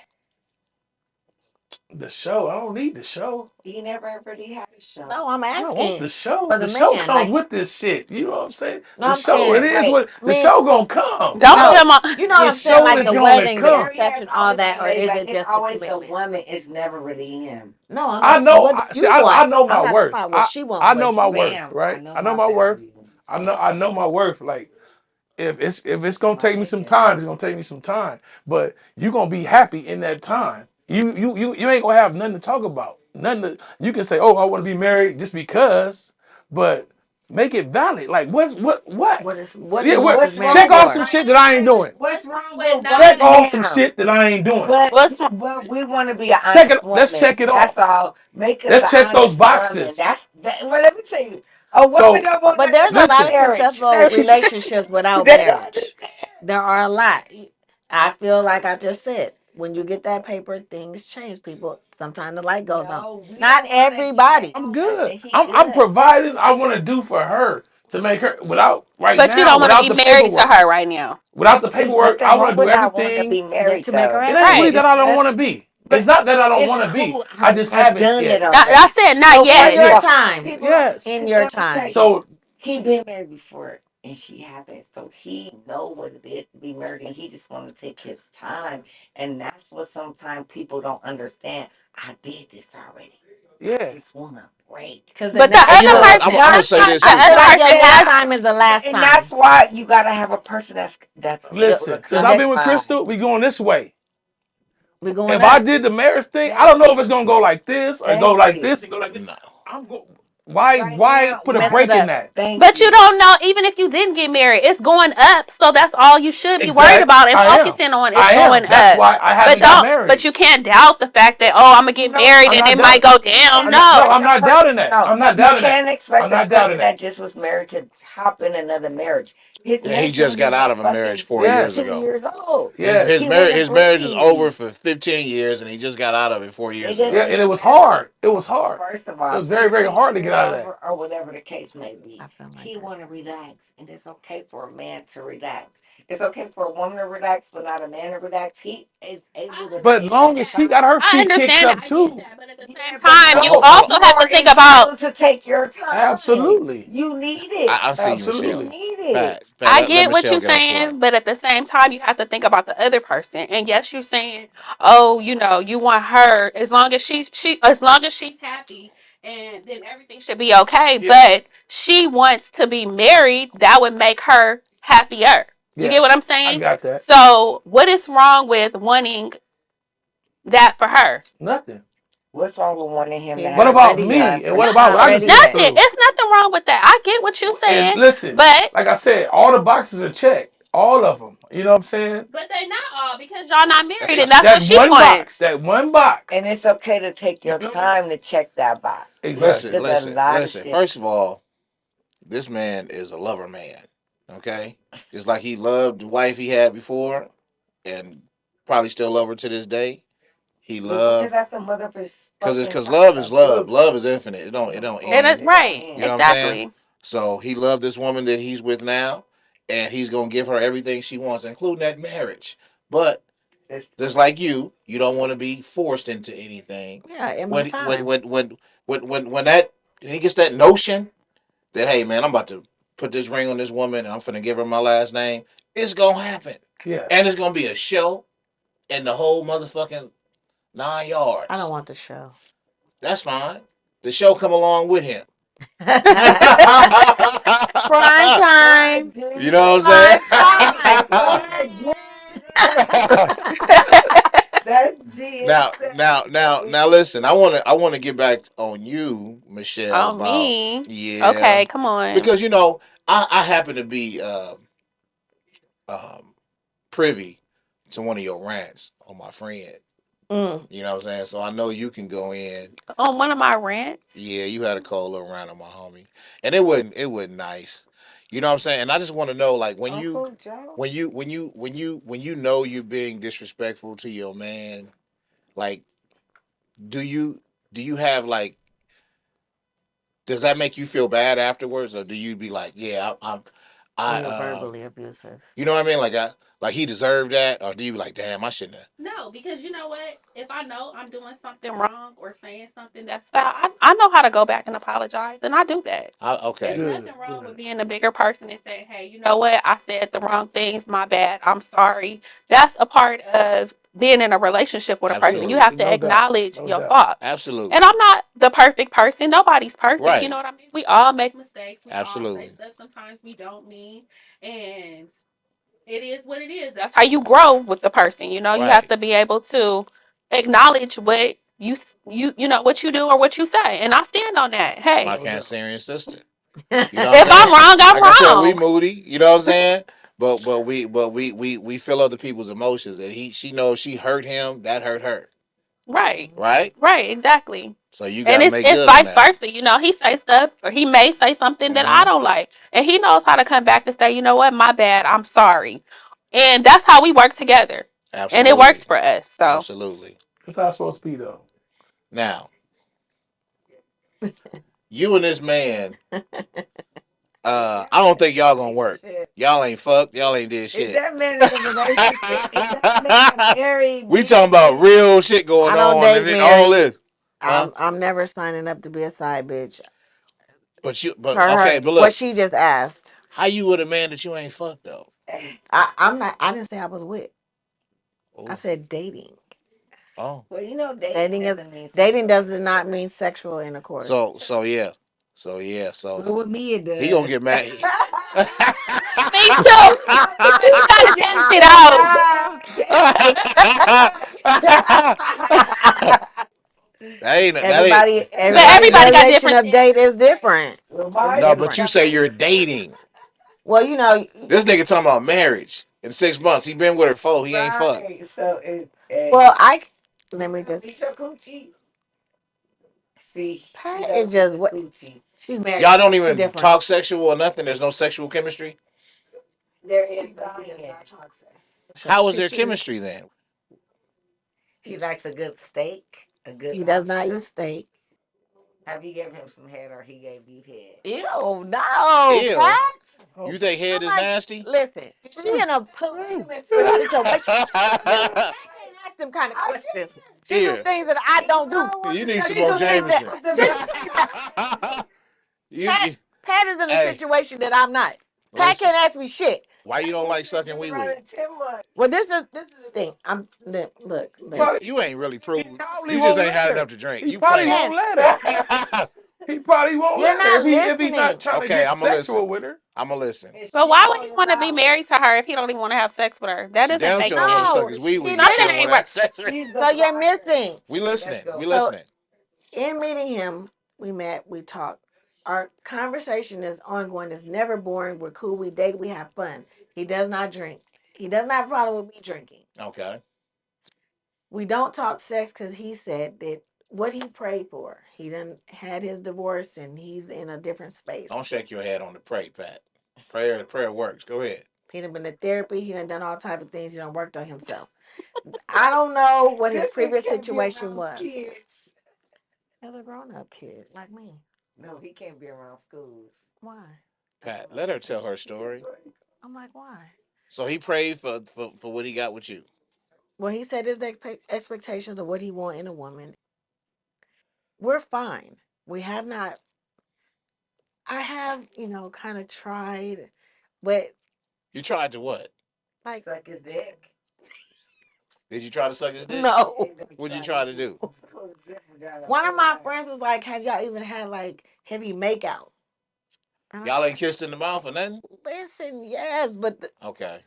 The show. I don't need the show. He never really had a show. No, I'm I don't want asking the show. for The the show man. comes Like, with this shit. You know what I'm saying? no, The I'm show. It saying, is what the men. show gonna come. Don't put No, him on. you know what The I'm saying, show like is the gonna wedding, the come. Gary has reception, all always that, been or laid is back. it It's just the always the commitment? woman. It's never really him. No, I'm I asking know. what do See, you want? I know my I'm not talking worth. about what I she want. I know What my you worth. want? Ma'am, I Right. know I know my my worth. value. I know my worth. Like if it's gonna My take me some nigga. time, it's gonna take me some time. But you gonna be happy in that time. You ain't gonna have nothing to talk about. Nothing. You can say, oh, I want to be married just because, but make it valid. Like what? What do Yeah, you want what? this What's marriage Check wrong off with some for? shit that I ain't doing. what's wrong With with not. Check one off some man? shit that I ain't doing. But What's wrong? we want to be an Check it. honest Let's woman. check it That's off. all. Make us Let's an check those honest woman. boxes. Well, let me tell you, a woman So don't want But nothing to there's do a with lot listen. of marriage. successful Let me say, relationships without they don't marriage. understand. There are a lot. I feel like I just said, when you get that paper, things change. People sometimes the light goes on. No, we Not don't want to everybody. I'm change good. nothing. He I'm good. providing. I want to do for her to make her without right But you now don't want to without be the married to paperwork. her right now. Without the It's paperwork, nothing I want wrong to do with not wanting to everything. be married To make her though. It ain't really happy. Right. that It's I don't not, want to be. It's but not that I don't it's want to be. cool. I just I've haven't done it yet. I already. said not So In first of yet. your all, Yes. time. people, Yes. In people, your let me tell time. you, So he been married before and she haven't. So he know what it is to be married and he just want to take his time. And that's what sometimes people don't understand. I did this already. I yeah. just want a break. Because But the And you other know what? person, I'm Now, gonna that's say not this the I too. feel other like but your person next has. time is the last and that's time. why you gotta have a person that's able to Listen, since I've been with Crystal, compromise. we going this way. We're going If I up. did the marriage thing, I Thank don't know if it's you. gonna go like this or go Thank like you. this and go like this. No. I'm go. Why? Right Why now, put a Mess it break in up. that? thank But you you. don't know, even if you didn't get married, it's going up. So that's all you should be worried Exact. about and I am. focusing on is I going am. That's up. why I But haven't got don't, but married. you can't doubt the fact that, oh, I'm gonna get No, married I'm and not it might doubt. go you down. can't No, No. expect I'm a not person. doubting that. No, I'm not you doubting that. can't expect I'm a not doubting person that. that just was married to hop in another marriage. His Yeah, he marriage just ain't got out even of a marriage fucking 4 years 2 Yes. ago. years old. Yes. He want to His marriage is over breathe. for 15 years, and he just got out of it four It years Yeah, ago. doesn't and it even was matter. hard. It was hard. First of It all, was very, very 15 hard to get years out of that. over or whatever the case may be, I feel like he that want to too. relax, and it's okay for a man to relax. It's okay for a woman to relax, but not a man to relax. He is able to But take his long as she got time. her I feet kicked understand that. up I get too. that. But at the same Yeah, but time, you no, Hold also on. you have to are think about. entitled to take your time. Absolutely. You need it. I see you, You Michelle. Absolutely. need it. Pat, I let get what Michelle you're get her flow. saying, but at the same time, you have to think about the other person. And yes, you're saying, oh, you want her as long as as long as she's happy and then everything should be okay. But Yes. she wants to be married. That would make her happier. You get what I'm Yes. I saying? got that. So, what is wrong with wanting that for her? Nothing. What's wrong with wanting him to He's What have not a about ready good yet. time me? And for what He's about what not I It's just ready went yet. nothing. through? It's nothing wrong with that. I get what you're And saying, listen, but like I said, all the boxes are checked. All of them. You know what I'm saying? they not all because y'all not married, and That's that's what That she one box. wants. That one and box. it's okay to take You your feel me? time to check that box. listen, Exactly. There's a listen, lot of listen. shit. First of all, this man is a lover man. Okay, just like he loved the wife he had before, and probably still love her to this day. He But what is loved that some motherfucking because love is love. book? Love is infinite. It don't And end. it's It don't right, You know end. what I'm saying? exactly. So he loved this woman that he's with now, and he's gonna give her everything she wants, including that marriage. But It's just like you don't want to be forced into anything. Yeah, in my When when time. when when when that when he gets that notion that hey man, I'm about to put this ring on this woman and I'm gonna give her my last name, it's gonna happen, and Yes. it's gonna be a show and the whole motherfucking nine I don't yards. want the show. That's fine. The show come along with him. Prime Lord time. You know what Jesus. I'm Prime time. Lord saying? Jesus. That's now, Jesus. now, listen. I want to get back on you, Michelle. Oh, About me? yeah, Okay, come on. because I happen to be um, privy to one of your rants on my friend. Mm. You know what I'm saying? So I know you can go in. On one of my rants. Yeah, you had a cold little rant on my homie, and it wasn't nice. You know what I'm saying? And I just want to know, like, Uncle Joe. when you know you're being disrespectful to your man, like, do you do you have like does that make you feel bad afterwards, or do you be like, yeah, I When you're verbally abusive. you know what I mean, like he deserved that, or do you be like, damn, I shouldn't have? No, because you know what? If I know I'm doing something wrong or saying something that's foul, I know how to go back and apologize, and I do that. It's Okay, nothing Good. wrong with Good. being a bigger person and saying, hey, you know what? I said the wrong things. My bad. I'm sorry. That's a part of being in a relationship with a person. You absolutely, have to No doubt. acknowledge No your doubt. faults. And absolutely, I'm not the perfect person. Nobody's perfect. You know right, what I mean? We all make mistakes. We all say absolutely, stuff sometimes we don't mean. And it is what it is. That's how you grow with the person. You know, you have right. to be able to acknowledge what you know what you do or what you say, and I stand on that. My Hey, No doubt. Cancerian sister. You know what I'm if I'm saying? wrong, I'm Like I said, we wrong. moody. You know what I'm saying? But we feel other people's emotions, and she knows she hurt him. That hurt her, Right, right? right, exactly. So you got And to it's make it's good on vice that. versa. You know, he say stuff or he may say something that I Mm-hmm. don't like, and he knows how to come back and say, you know what, my bad, I'm sorry, and that's how we work together, and it works Absolutely, for us. So absolutely. That's how it's supposed to be, though. Now, you and this man, I don't think y'all gonna work. Relationship. Y'all ain't fucked. Y'all ain't did Is shit. that man in a relationship? Is that man married, We talking about busy? real shit going I don't on, and date then all married. this, huh? I'm never signing up to be a side bitch. But Her okay, but what look, she just asked. how you with a man that you ain't fucked though? I'm not. I didn't say I was with. I Oh, said dating. oh. Well, you know, dating Dating is doesn't mean dating sexual does not intercourse. mean sexual intercourse. So yeah, so Well, with me, it he gonna does. get mad. me too. You gotta test it out. That ain't But Everybody everybody got variation different of date standards. is different. Well, It's mine no. is But different. you say you're dating. Well, you know, This nigga talking about marriage in 6 months. He been with her 4. He ain't fucked. right. So it, well, hey, let me don't just. eat your coochie. See, she Pat is don't eat just the what coochie. she's married. Y'all don't She's even different. talk sexual or nothing. There's no sexual chemistry. There is, She but he does does not not talk talk sex. sex. Show How is there pictures. chemistry then? He likes a good steak, a good He does not eat lobster. steak. Have you gave him some head or he gave you head? Ew, no, Ew. Pat. Oh, You think head I'm is like, nasty? listen, she mm, in a mm. polygamous situation. She can't ask them kind of I questions. She do Here, things that I did. don't You do. don't want you to need some shut She more your do things mouth that Jameson. with the she do things that man. you, Pat you, Pat is in a hey, situation that I'm not. Pat listen. can't ask me shit. Why you don't like sucking wee wee? Around 10 months. Well, this is the thing. Look. You ain't really He proved. probably You just won't ain't let had her. enough to drink. He You probably claim. won't let her. He probably won't You're let her not if he's not listening. trying to Okay, get I'm gonna sexual listen. with her. I'm gonna listen. But why would he want to be married to her if he don't even want to have sex with her? That She doesn't damn make sure don't want to sense. suck No, his wee wee, he but she Something don't want ain't to right. have sex with him. didn't. So you're missing. We listening. We So listening. in meeting him, we met, we talked. Our conversation is ongoing. It's never boring. We're cool. We date. We have fun. He does not drink. He does not have a problem with me drinking. Okay. We don't talk sex because he said that what he prayed for. He done had his divorce and he's in a different space. Don't shake your head on the pray, Pat. Prayer works. Go ahead. He done been to therapy. He done all type of things. He done worked on himself. I don't know what his previous situation was. Kids. As a grown up kid like me. No, he can't be around schools. Why? Pat, let her tell her story. I'm like, why? So he prayed for what he got with you. Well, he said his expectations of what he want in a woman. We're fine. We have not. I have, kind of tried, but You tried to what? like, Suck his dick. Did you try to suck his dick? no. What'd you try to do? One of my friends was like, "Have y'all even had like heavy makeout?" And Y'all ain't kissed in the mouth or nothing? listen, yes, but Okay.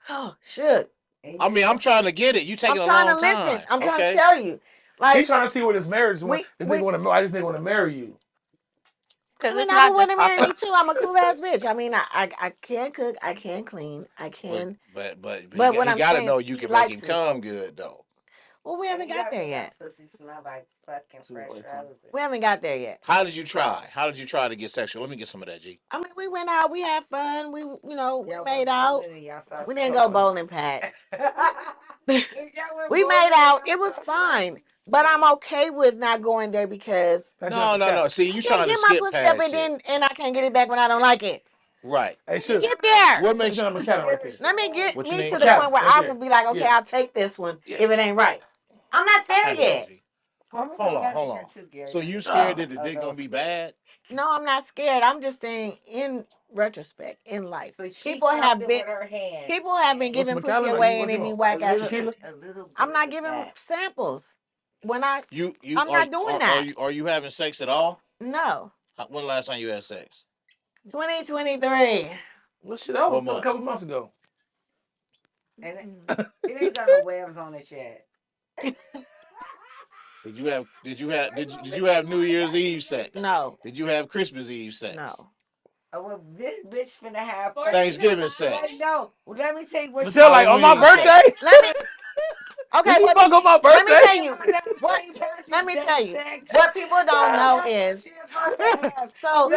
oh, shoot. I mean, I'm trying to get it. You I'm taking a trying to long listen. time. I'm trying to Okay. tell you, He's like trying to see what his marriage want. we This we. nigga want to. Why this nigga want to marry you? I Because mean, it's I would not want just to off marry the. me too. I'm a cool ass bitch. I mean, I can cook, I can clean, I But can. but but But what he I'm got to saying, know you he can make him likes me. come good though. Well, we haven't got there yet. Pussy smell like fucking fresh roses. We haven't got there yet. How did you try? How did you try to get sexual? Let me get some of that, G. I mean, we went out, we had fun, we made out. We didn't go bowling, Pat. We made out. It was fine. But I'm okay with not going there because That's not No, the no, cap. no. See, I you can't trying to get my skip pussy up past and shit. then I can't get it back when I don't like it. Right. Hey, shit. Get there. What Let me makes show them a cat right there. Let me get What you me need? to the Cat point where right I there. will be like, okay, Yeah. I'll take this one Yeah. if it ain't right. I'm not there handle that, yet. G? Hold on. So you scared that the dick gonna be bad? No, I'm not scared. I'm just saying in retrospect, in life. So she People felt have it been with her hand. people have been What's giving pussy McAllen? Or you away and what it you be want? whack ass shit. Tequila? A little bit I'm not of giving that. samples. When I You I'm not doing that. are you having sex at all? No. When the last time you had sex? 2023. Well, shit, that What was a month? couple months ago. And it ain't got no webs on it yet. Did you have New Year's Eve sex? No. Did you have Christmas Eve sex? No. Oh, well, this bitch finna have Thanksgiving sex. No, well, let me tell you what Michelle, like on my Halloween sex. birthday? Let me Did okay, you but fuck on my let me birthday? tell you what let me tell you. What people don't know is so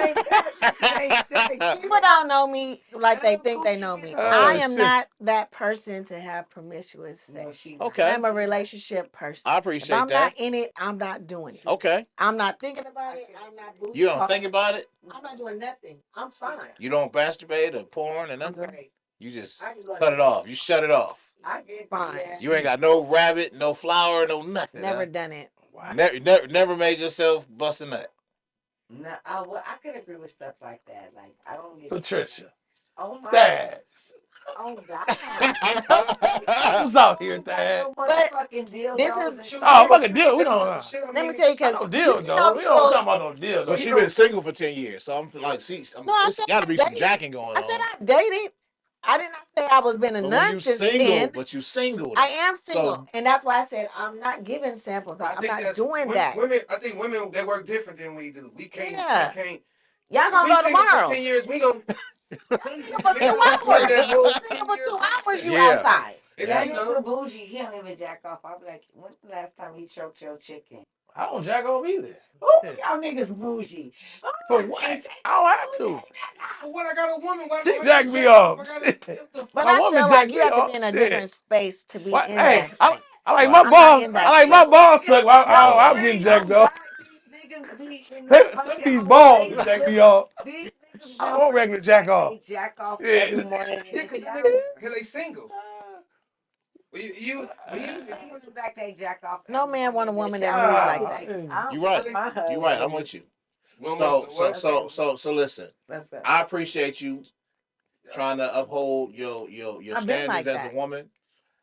people don't know me like they think they know me. I Oh am shit. not that person to have promiscuous sex. Okay. I'm a relationship person. I If appreciate I'm not that. in it, I'm not doing it. Okay. I'm not thinking about it. I'm not booty You don't call. think about it? I'm not doing nothing. I'm fine. You don't masturbate or porn or I'm nothing? great. You just I can go cut it off. You shut it off. I get fine. You ain't got no rabbit, no flour, no nothing. Never done it. Wow. Never made yourself bust a nut. No, I could agree with stuff like that. Like I don't get Patricia. Oh my Dad. Oh God. Help us out here, Dad. No motherfucking deal. This is Oh, fucking deal. We don't know. let me tell you I because don't deal, you know though. We don't people. talk about no deal, So though. she been single for 10 years. So I'm like, No, I it's said got to I be some dated. jacking going I said on. I dated. I did not say I was been a But when nun you since single, then. though. I am single, So and that's why I said I'm not giving samples. I'm not doing that. Women, I think women they work different than we do. We can't. Yeah. We can't. Y'all If gonna we go single for tomorrow. 10 years, we gonna Single for 2 we gonna play hours. that whole Single 10 for year 2 hours. process. You yeah. outside. It's, That you know, nigga bougie, he don't even jack off. I'll be like, when's the last time he choked your chicken? I don't jack off either. Oh, Shit. y'all niggas bougie. Oh, For I what? can't take I don't have to. for what I got a woman. Why She I gotta jacked me check off? I off. gotta Shit. what the But My fuck? I woman feel like jacked you me have to be off. in a Shit. different space to be What? in Hey, that I space. like Right. my I'm not balls. in I that like space. my balls suck. I Oh, getting man. jacked I'm off. glad these niggas be in the Some of fucking these balls Oasis jack me with off. these niggas I know don't regular jack like off. they jack off Shit. every morning in Yeah, the cause you shower. niggas, cause they single. But you, These niggas like they jack off No every man morning want a in the woman that moves shower. like Ah, that. I don't You fuck right. my husband. You right. I'm with you. woman, So what? listen. What's I up? appreciate you trying to uphold your I've been standards like as a that. woman.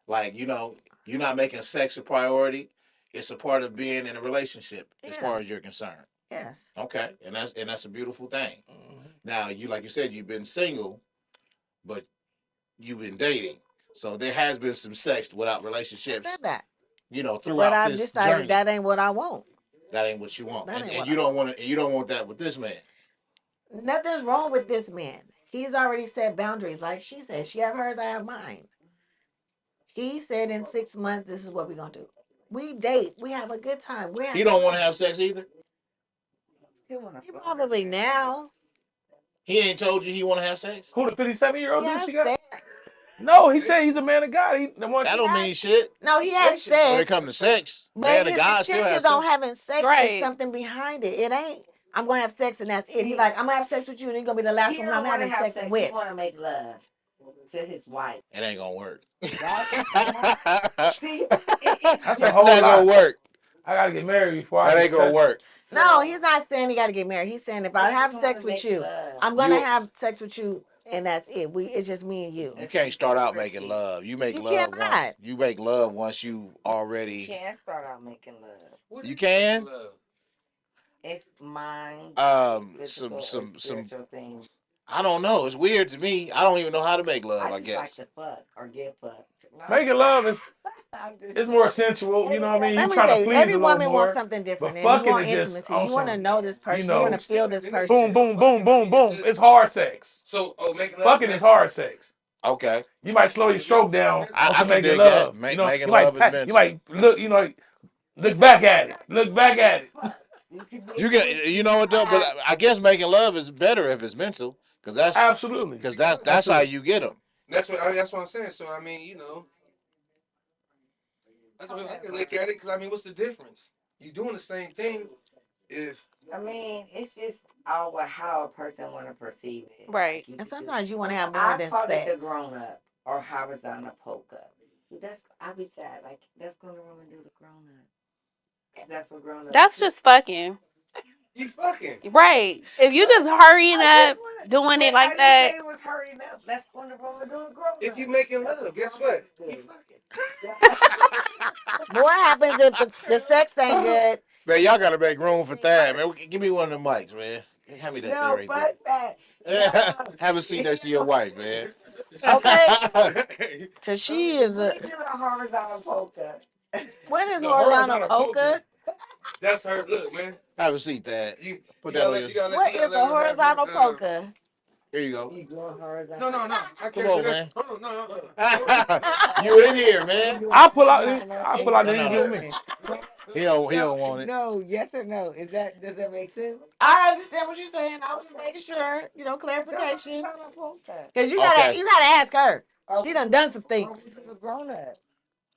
Like, you're not making sex a priority. It's a part of being in a relationship, as Yeah. far as you're concerned. Yes. Okay, and that's a beautiful thing. Mhm. Now, like you said, you've been single, but you've been dating, so there has been some sex without I relationships. said that. But Throughout I've this decided journey, that ain't what I want. that ain't what you want, That ain't and what you I don't want. want it, and you don't want that with this man. Nothing's wrong with this man. He's already set boundaries. Like she said, she have hers, I have mine. He said in 6 months, this is what we're gonna do. We date. We have a good time. We're He having don't want to fun. have sex either. He probably now. He ain't told you he want to have sex. Who the 57-year-old He dude has she got? sex. No, he said he's a man of God. He the one That she. don't mean shit No, he had when it sex, comes to sex. but Man, the his guy still has intentions on sex. having sex is Right. something behind it. It ain't. I'm gonna have sex and that's it. He's like, I'm gonna have sex with you, and you're gonna be the last He woman I'm don't want to having have sex sex. He with. want to make love to his wife. It ain't gonna work. See, it's That's a That's whole not gonna lot. work. I gotta get married before I That can ain't gonna touch. work. No, he's not saying he got to get married. He's saying if I he have just want sex to with make you, love. I'm gonna You have sex with you, and that's it. It's just me and you. you That's can't his start out making liberty. love. You make You love once. cannot. You make love once you You already. can't start out making love. What You is making can. love? It's mind, Some physical, or spiritual things. I don't know. It's weird to me. I don't even know how to make I love. I just like guess. to fuck or get fucked. No. Making love is I'm just it's more saying. sensual. You know what I mean? You Let me trying to tell you, please every a little woman wants more. something But different, and you fucking want is just intimacy. on You want to some, know this you person. You want know, to feel this Then it's boom, person. still boom, boom, fucking. I boom, mean, it's boom. just It's hard sex. so. Oh, making love Fucking is mental. hard sex. Okay. You might slow your So making stroke love down mental. on I some can making dig that. love. You know, Making love is you mental. might look, look back at it. Look back at it. You can You get get. You freaky. know what though? But I guess making love is better if it's mental, because Absolutely. that's how Absolutely. you get them. That's what I'm saying. So I mean, that's what I can look at it. Because I mean, what's the difference? You doing the same thing. If I mean, it's just all what how a person want to perceive it. Right. Like you And could do. sometimes you want to have more I than call it the sex. grown up or horizontal polka. That's I be sad. Like that's gonna woman do the grown up. Cause that's what grown ups That's do. just fucking. you fucking, Right. If you But just hurrying I just up, wanna. doing But it I like didn't say that, it was hurrying up. That's when the woman do a grown if you up. making That's love, what guess grown what? ups You do. fucking. But what happens if the sex ain't good? Man, y'all gotta make room for that, man. Give me one of the mics, man. Hand me that thing No, right fuck that. there. No. Have a seat next to your wife, man. Okay, Have because she is We a. do the horizontal polka. What is The horizontal horizontal polka. polka? That's her. Look, man. a seat, Dad. You Put you that gotta on let your. you gotta let What you gotta is let a her have her. horizontal polka? Here you go. You going No, horizontal? no, no. I Come can't say on, that. man. Hold on, no. You in here, You man? doing I'll pull out horizontal I'll pull and out No, the you no. do me. extension. He So don't want it. no, yes or no? Is that does that make sense? I understand what you're saying. I was just making sure, The clarification. horizontal polka. Because you gotta, Okay. you gotta ask her. Or She done done some or things. we do the grown up.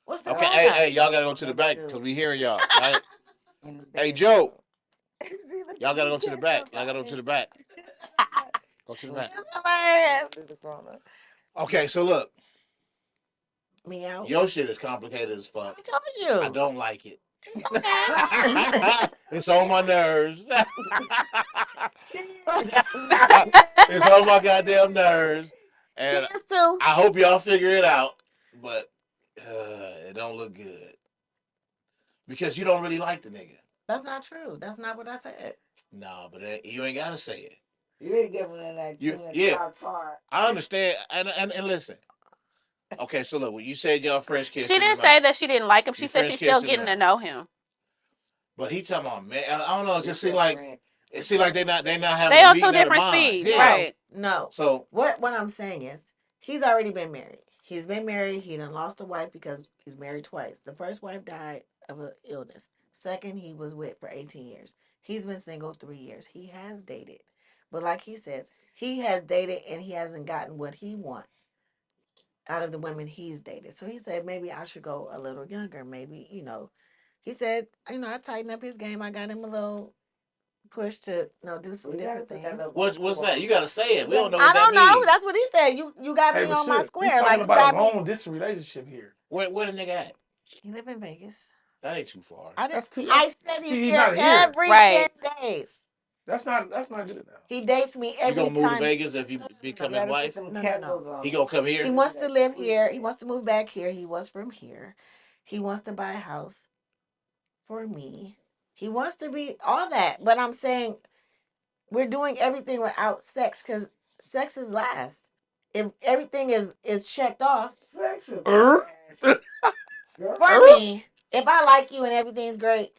What's the Okay. grown Hey, up? hey, y'all gotta go to the Let's back do because it we hearing y'all. Y'all, in the hey, bedroom. Joe. See, look Y'all at gotta you go to the can't back. Y'all gotta go to survive. the back. Go to the We'll back. do, It's we'll hilarious. do the grown up. Okay. So look, Meow. your shit is complicated as fuck. I told I you. don't like it. It's okay. It's on my nerves. Cheers. It's on my goddamn nerves. And Cheers too. I hope y'all figure it out. But it don't look good. Because you don't really like the nigga. That's not true. That's not what I said. No, but you ain't gotta say it. You ain't giving it like too much Yeah, tartar. I understand. And listen. Okay, so look, when you said y'all French kissed she in the didn't say mouth, that she didn't like him. you She said French she's still kissed in the getting to mouth. know him. But he talking about man. I don't know. It It's just your seemed like friend. they not having They a on two meeting of the different minds. speeds, Yeah. No, right? no. So What I'm saying is, he's already been married. He's been married. He done lost a wife because he's married twice. The first wife died of an illness. Second, he was with for 18 years. He's been single 3 years. He has dated, but like he says, he has dated and he hasn't gotten what he wants out of the women he's dated. So he said maybe I should go a little younger. Maybe he said I tightened up his game. I got him a little push to do some We gotta different put that things. little what's that? You on. gotta say it. We We don't gotta know I what that don't know. means. That's what he said. You got Hey, me but on my shit, we square. talking Like you about a got me. long distance relationship here. Where the nigga at? He live in Vegas. That ain't too far. I didn't. That's too I that's said see, he's he's here not here. every 10 Right. days. That's not good enough. He dates me You every gonna move to time. Vegas if you You become his gotta put wife? them No, no, no. kettles on He them. gonna come He here? wants to live here. He wants to move back here. He was from here. He wants to buy a house for me. He wants to be all that. But I'm saying we're doing everything without sex because sex is last. If everything is checked off Sex is Er, last. Girl, for er, me, if I like you and everything's great,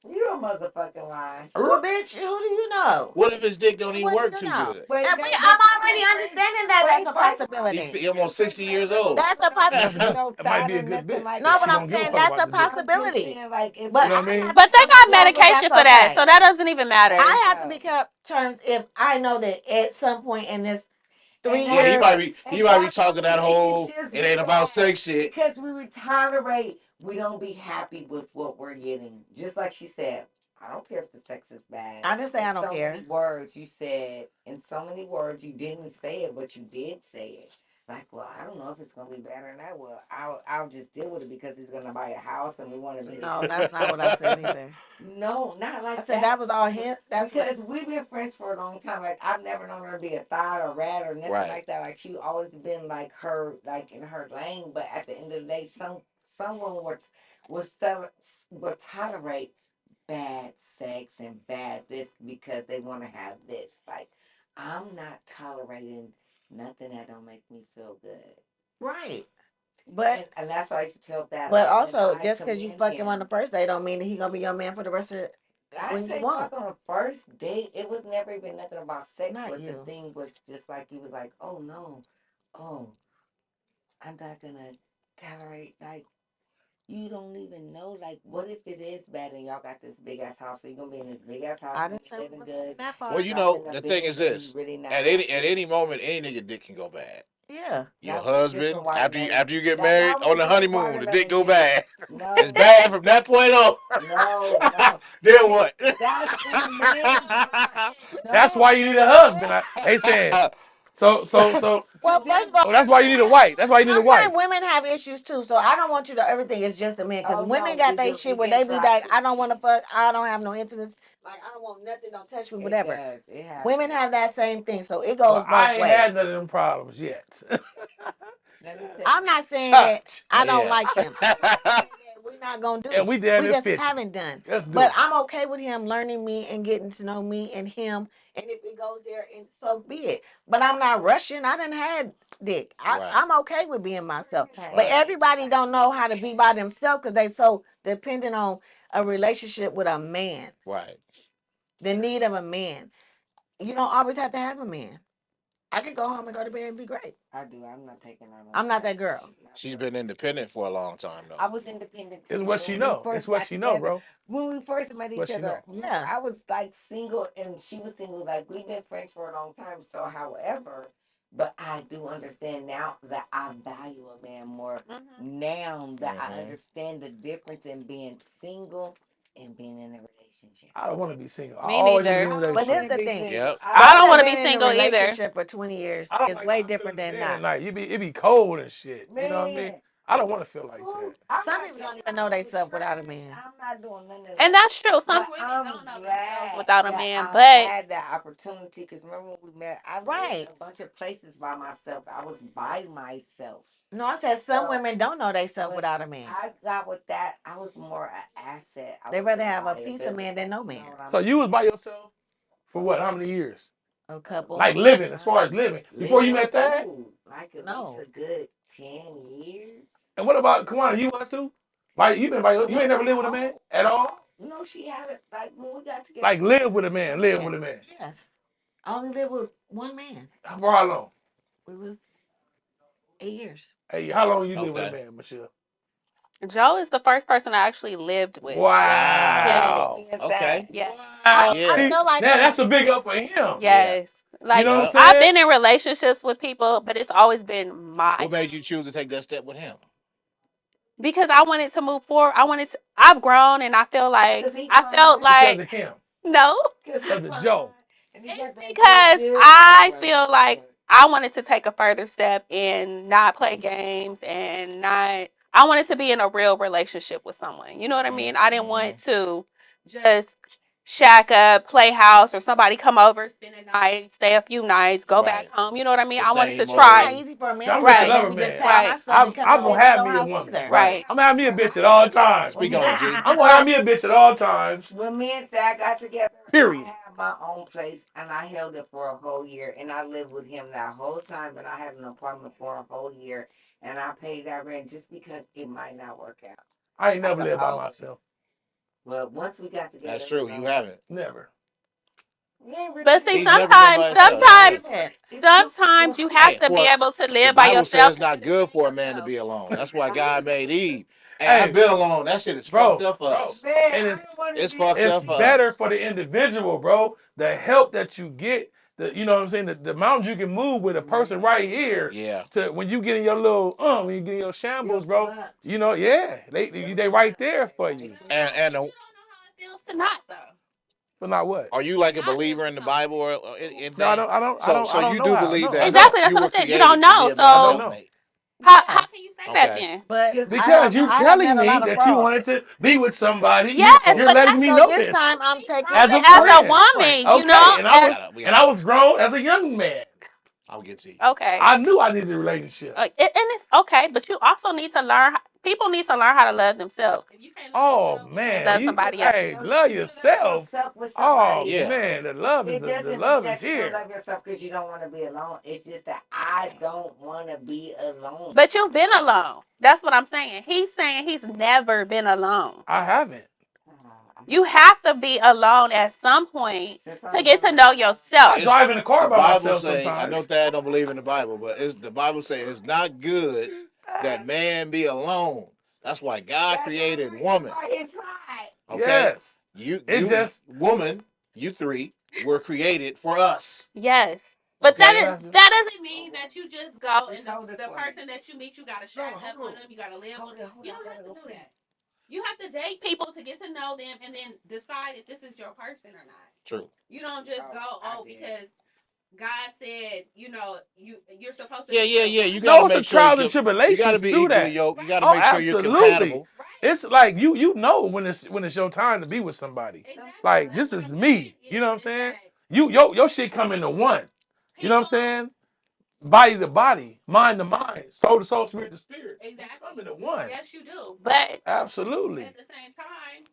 you a motherfucking lie. well, er. bitch, who do you know? What if his dick don't And even what do work you too know? good? But And no, I'm but she already been friends. understanding that that's Wait, a first of all, He's possibility. almost 60 years old. That's a That's a ain't good. possibility. no It might thought be or a good nothing bitch like No, that but she that. I'm don't give a saying fuck that's about a the dick. I'm just possibility. saying, like, if But You know we what I I mean? have to But they come to got terms with medication that's for that, okay. so that doesn't even matter. I have to no. become terms if I know that at some point in this three And Well, that's he year might what, be he and might be that's what talking that whole relationships it be ain't about like. sex shit. Because we tolerate, we don't be happy with what we're getting. Just like she said, I don't care if the sex is bad. I didn't say In I don't so many care. words, you said, in so many words, you didn't say it, but you did say it. Like, well, I don't know if it's gonna be better than that. Well, I'll just deal with it because he's gonna buy a house and we want to be No, together. that's not what I said either. No, not I like said that that. was all him. That's what Because we've been friends for a long time. Like I've never known her to be a thought or rat or nothing Right. like that. Like she always been like her, like in her lane. But at the end of the day, someone would tolerate bad sex and bad this because they want to have this. Like I'm not tolerating nothing that don't make me feel good. right. But And that's why I used to tell that. but Like when also I just because you commend fuck him on the him. first day don't mean that he gonna be your man for the rest of I when you say won't. fuck on a first date. It was never even nothing about sex, Not but the you. thing was just like he was like, oh no, oh, I'm not gonna tolerate like you don't even know like what if it is bad and y'all got this big ass house, so you're gonna be in this big ass house, I you're didn't say gonna we living was moving good, that Well, far. you know, dropping a the thing is Benz and you this. really not At happy. any moment, any nigga dick can go bad. Yeah. Your That's a husband, different after watermelon. you get That married now we on the talking honeymoon, the dick watermelon go juice. bad. It's No, bad from that point on. no, no. Then See, what? that's in a man's mind. That's No, why you need a husband. They saying so. to Well, first them, of all, Oh, that's why you need a wife. That's why you need a sometimes wife. women have issues too. So I don't want you to everything is just a man because oh women no, got it they do. shit It where get they be like, I don't want to toxic. fuck, I don't have no intimacy, like I don't want nothing, don't touch me, It whatever. does. It Women happens. have that same thing, so it Well, goes I both ain't had ways. none of them problems yet. Let me I'm not saying that Touch. I don't Yeah. like him. I'm not saying that we're not gonna And do. we down We at just 50. haven't done. Let's But do it. I'm okay with him learning me and getting to know me and him. And if it goes there, and so be it. But I'm not rushing. I done had dick. Right. I'm okay with being myself. Women have But Right. sex everybody like don't know how to be by themselves because they so dependent on a relationship with a man, Right. the need of a man. You don't always have to have a man. I could go home and go to bed and be great. I do. I'm not taking on no I'm not that crazy girl. shit. Not She's doing been independent for a long time I though. was independent It's too. what she When we know. It's first what got she know, together, bro. when we first met What each she other, know. Yeah. I was like single and she was single. Like we've been friends for a long time. So, however, but I do understand now that I value a man more now that I Hmm. understand the difference in being single and being in a relationship. I don't want to be single. I Me always want to be neither. in a I don't But want this to relationship. the be thing. single. Yep. I I Those don't that want to don't. be been in a single either. relationship for 20 years I don't is like way my different feeling than then. not. Like it be cold and shit. You know what I mean? Man, I don't want to feel like fool, that. I'm Some not people don't taking even on know no they self without a trash. man. I'm not doing none of And that. that's true. Some But women I'm don't know themselves glad without a that man. I But had that opportunity because remember when we met, I lived Right. a bunch of places by myself. I was by myself. No, I said some So women don't know they self when without a man. I got with that, I was more an asset. I They wasn't rather a have a piece of liability. man than no You know man. what I'm So you was saying? by yourself for For what? How what? many years? A A couple. Like long living, as far time. as living. Before you Living, met that? like at least No. a good 10 years. And what about Kwana? You was too? Like you been by you ain't Not never at lived with a man all. at all? No, she had it like when we got together. Like She live had with a it man, live done. with a man. Yes. I only lived with one man. For how long? We was 8 years. Hey, how long you live with a Okay. man, Michelle? Joe is the first person I actually lived with. Wow. Yes. Wow. Understand Okay. that. Yeah. I Yeah. See, feel like now that's a big up for him. Yeah. Yes. You Like know what I'm Yep. I've saying? been in relationships with people, but it's always been What mine. made you choose to take that step with him? Because I wanted to move forward. I've grown and Cause he I felt fine. Because like of him. no. Cause he Because of fine. Joe. And he It's got that good because good. I What? feel like What? I wanted to take a further step and not play games and not I wanted to be in a real relationship with someone. You know what I mean? I didn't Mm-hmm. want to just shack up, playhouse, or somebody come over, spend a night, stay a few nights, go back Right. home. You know what I mean? The I wanted to same It's not try. old. easy for a See, man I'm to a bitch say, and Right, let lover me just man. sell right. my stuff and come I'm stay gonna at have your me a house woman, either. right? Right. I'm gonna have me a bitch at all times. Speak on it, G. I'm gonna have me a bitch at all times. When me and Thad got together, I Period. had my own place and I held it for a whole year. And I lived with him that whole time. And I had an apartment for a whole year. And I paid that rent just because it might not work out. I ain't I never could lived by always. myself. Well, once we got together, That's it was true. You over. haven't. Never. We ain't really But see, He's lived never been by himself. That's sometimes, true. it's too sometimes you have Hey, to be for able to the live by Bible yourself says it's in not order to good be for a man to yourself. be alone. That's why God made Eve. Hey, I've Hey, been alone. That shit is fucked bro, up for us. Man, and I don't want to It's be fucked it's up for better us. for the individual, bro. The help that you get, you know what I'm saying, the mountains you can move with a person right here. Yeah. To when you get in your little when you get in your shambles, bro. slumps. You know, yeah, they right there for you. And But you don't know how it feels to not though. But not what? are you To like a not live believer with in the Bible somebody. or No, I anything? don't, I don't, I So don't, I so don't you know do how. believe No, I that don't. Exactly. That's you what were I'm saying. You don't created to be know. a I man's don't So know. helpmate. how Yeah. can you say that Okay. then? Okay. But Because you I have telling met a me lot of that you frauds. wanted to be with somebody, Yes, you're but letting that's me So know this this time I'm taking as right. a steps As to a be friend. different. woman, you know, Okay, and I We as was gotta we and gotta I was grown as a young man. I'll get to you. okay. I knew I needed a relationship. And it's okay, but you also need to learn. People need to learn how to love themselves. If you can't love Oh yourself, you can't man, love you somebody hey, else. love You can love yourself. yourself with Oh somebody Yeah. else. man, It the doesn't mean love is that you don't here. love yourself because you don't want to be alone. It's just that I don't want to be alone. But you've been alone. That's what I'm saying. He's saying he's never been alone. I haven't. You have to be alone at some point Since to I'm get young, to know I yourself. It's drive in the car the by Bible myself say, I know sometimes. Thad don't believe in the Bible, but it's the Bible say it's not good that man be alone. That's why God that's why created we're here woman. by his side. Okay? Yes. You It you just woman, you three were created for us. Yes. But Okay? that doesn't mean that you just go Just and hold it the for me. person that you meet, you gotta shack up with them, you gotta live with Hold them. it, hold You it. I don't have gotta to go do pee. that. You have to date people to get to know them and then decide if this is your person or not. True. You don't just go, I oh, did. because God said, you're supposed to Yeah, be yeah, with a yeah. You woman. gotta no, it's a make sure trials and you gotta tribulations be through equally that. yoked. You gotta Oh, make sure you're absolutely. compatible. Right. It's like you know when it's your time to be with somebody. Exactly. Like But this what I'm is saying me. You know what I'm is saying? that Your shit come into one. You know what I'm people saying? Body to body, mind to mind, soul to soul, spirit to spirit. You come exactly. into one. Yes, you do. But Absolutely. at the same time,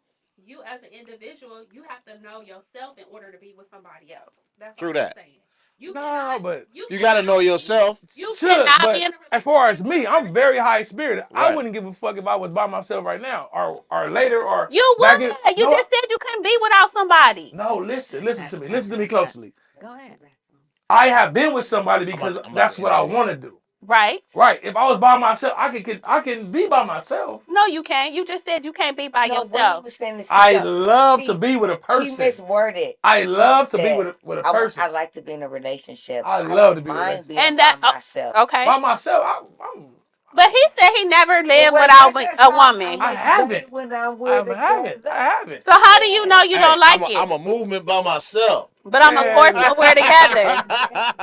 you as an individual, you have to know yourself in order to be with somebody else. That's True all I'm that. saying. You No, cannot but you You gotta know cannot be yourself. you should. cannot be But in a as far as relationship with me, a I'm person. very high spirited. I Right. wouldn't give a fuck if I was by myself right now, or later, or You back in. would. You No, just said you couldn't be without somebody. no. Listen to me closely. Go ahead. I have been with somebody because I'm about that's to what I interview you. want to do. Right? Right. If I was by myself, I can be by myself. No, you can't. You just said you can't be by No, what he yourself. was saying is I no. love to See, be with a he person. misworded. I What he love to be said. with a I person. like to be in a relationship. I I love to don't be with a mind being And by that myself. okay. by myself. But he said he never Well, lived wait, without that's a not how woman. I much haven't. date when I'm I with it. haven't. I haven't. So how do you know Yeah. you Hey, don't like it? I'm a movement by myself. But I'm a force Man, when we're together.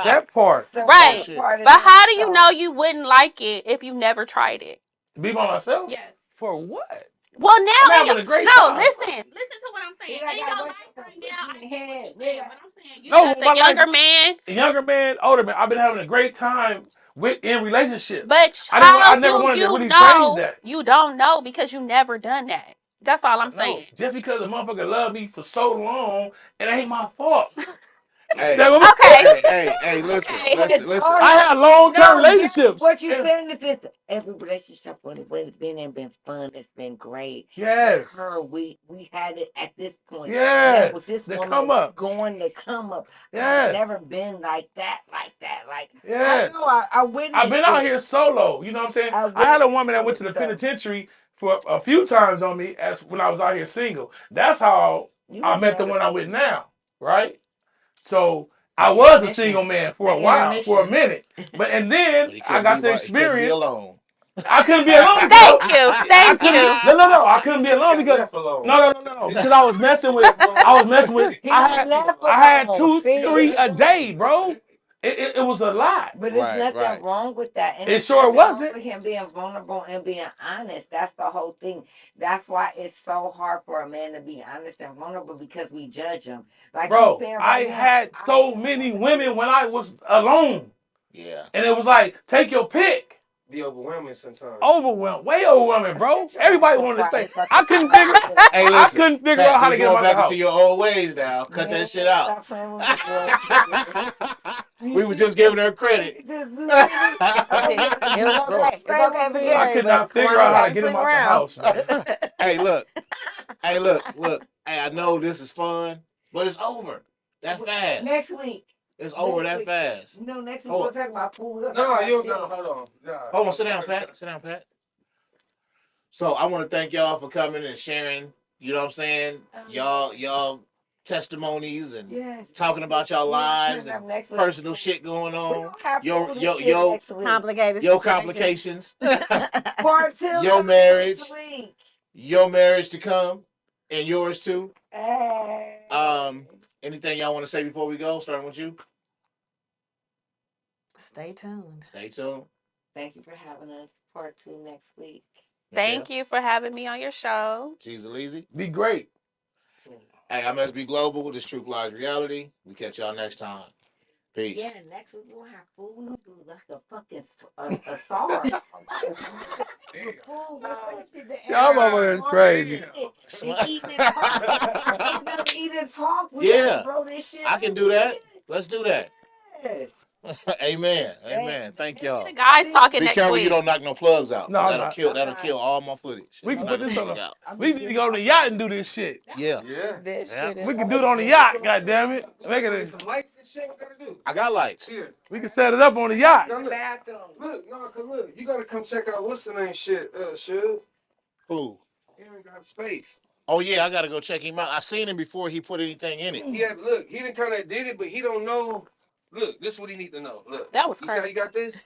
that part So Real that's Right. shit. part of But that. how do you know So you wouldn't like it if you never tried it? to be by myself Yes. for what? Well, now I'm having a great no, time. listen to what I'm he saying. like In I your wake life up right with now, you I in the get what you're head, saying, nigga. but I'm saying you No, as my a life, younger man. younger man, older man. I've been having a great time in relationships. But how I never do wanted to you really phrase know? that. You don't know because you never done that. That's all I I'm saying. know. Just because a motherfucker loved me for so long, it ain't my fault. Hey, Okay. listen, Okay. listen, It's listen. all I your had long term no. relationships. What you And saying is this: every relationship when it's been and been fun, it's been great. With yes. her, we had it at this point. Now with Yes. this They woman, come it's up. going to come up, but I've Yes. never been like that, like that. Like I know Yes. I I've been witnessed out it. here solo. You know what I'm saying? I I had a witnessed woman that all went to this the stuff. penitentiary for a few times on me as when I was out here single. That's how You I was met the never one I'm with single. now. Right? So I The was a intermission. single man for The a while, for a intermission. minute. And then But I got the he couldn't be experience. alone. I couldn't be alone because Thank you. I Thank couldn't. you. No. I couldn't be alone Got because left alone. no. Because I was messing with. I was messing with. He was left I had alone. two, See, three a day, bro. It was a lie. But there's Right, nothing right. wrong with that. And It it's sure nothing wrong wasn't. with him being vulnerable and being honest. That's the whole thing. That's why it's so hard for a man to be honest and vulnerable because we judge him. Like he's Bro, saying I right now. had so many women when I was alone. Yeah. And it was like, take your pick. Be overwhelming sometimes. Overwhelmed, way overwhelming, bro. Shut your Everybody mouth, wanted to stay. quiet fucking I couldn't mouth. figure Hey, I listen, couldn't figure Pat, out how you to get him going out the back into house. your old ways now. Cut Man, that shit out. stop playing with me, boy. We was just giving her credit. Just do it. It was Bro, okay. It's okay for I Gary, could but not figure Kwana out how got to to get him sleep out the around. house, man. Hey, look. Hey, look. Hey, I know this is fun, but it's over that fast. Next week. It's over Next that week. fast. No, next week Hold we'll on. talk about food. No, you don't. Hold on. Nah, Hold on. Sit down, Pat. Sit down, Pat. So I want to thank y'all for coming and sharing. You know what I'm saying? Y'all testimonies and talking about y'all lives and personal shit going on. Your Complicated your situation. complications. Part 2. Your marriage. Next week. Your marriage to come, and yours too. Hey. Anything y'all want to say before we go? Starting with you. Stay tuned. Stay tuned. Thank you for having us. Part 2 next week. Thank you for having me on your show. She's Easy. Be great. Hey, I'm SB Global. This Truth Lies Reality. We catch y'all next time. Peace. Yeah, next week we'll have food. We'll do like a fucking a SARS. Y'all mother is crazy. Eating and talk. Eat and talk. Yeah. Bro, this shit. I can do that. Let's do that. Yes. Amen. Amen. Thank y'all. The guys talking Be next careful week. you don't knock no plugs out. No, I'm that'll not. kill all my footage. We can Knock put this a on plug the. out. We need to go on the yacht and do this shit. Yeah. Yeah. This Yeah. shit is We can do it on the yacht, goddammit. Make it. Some lights and shit. What gotta do? I got lights. Here. We can set it up on the yacht. Now, look, Bathroom. look, no, cause look, you gotta come check out what's the name shit, Shug. Who? He ain't got space. Oh yeah, I gotta go check him out. I seen him before he put anything in it. Yeah, look, he done kind of did it, but he don't know. Look, this is what he needs to know. Look, That was you see how crazy. you got this?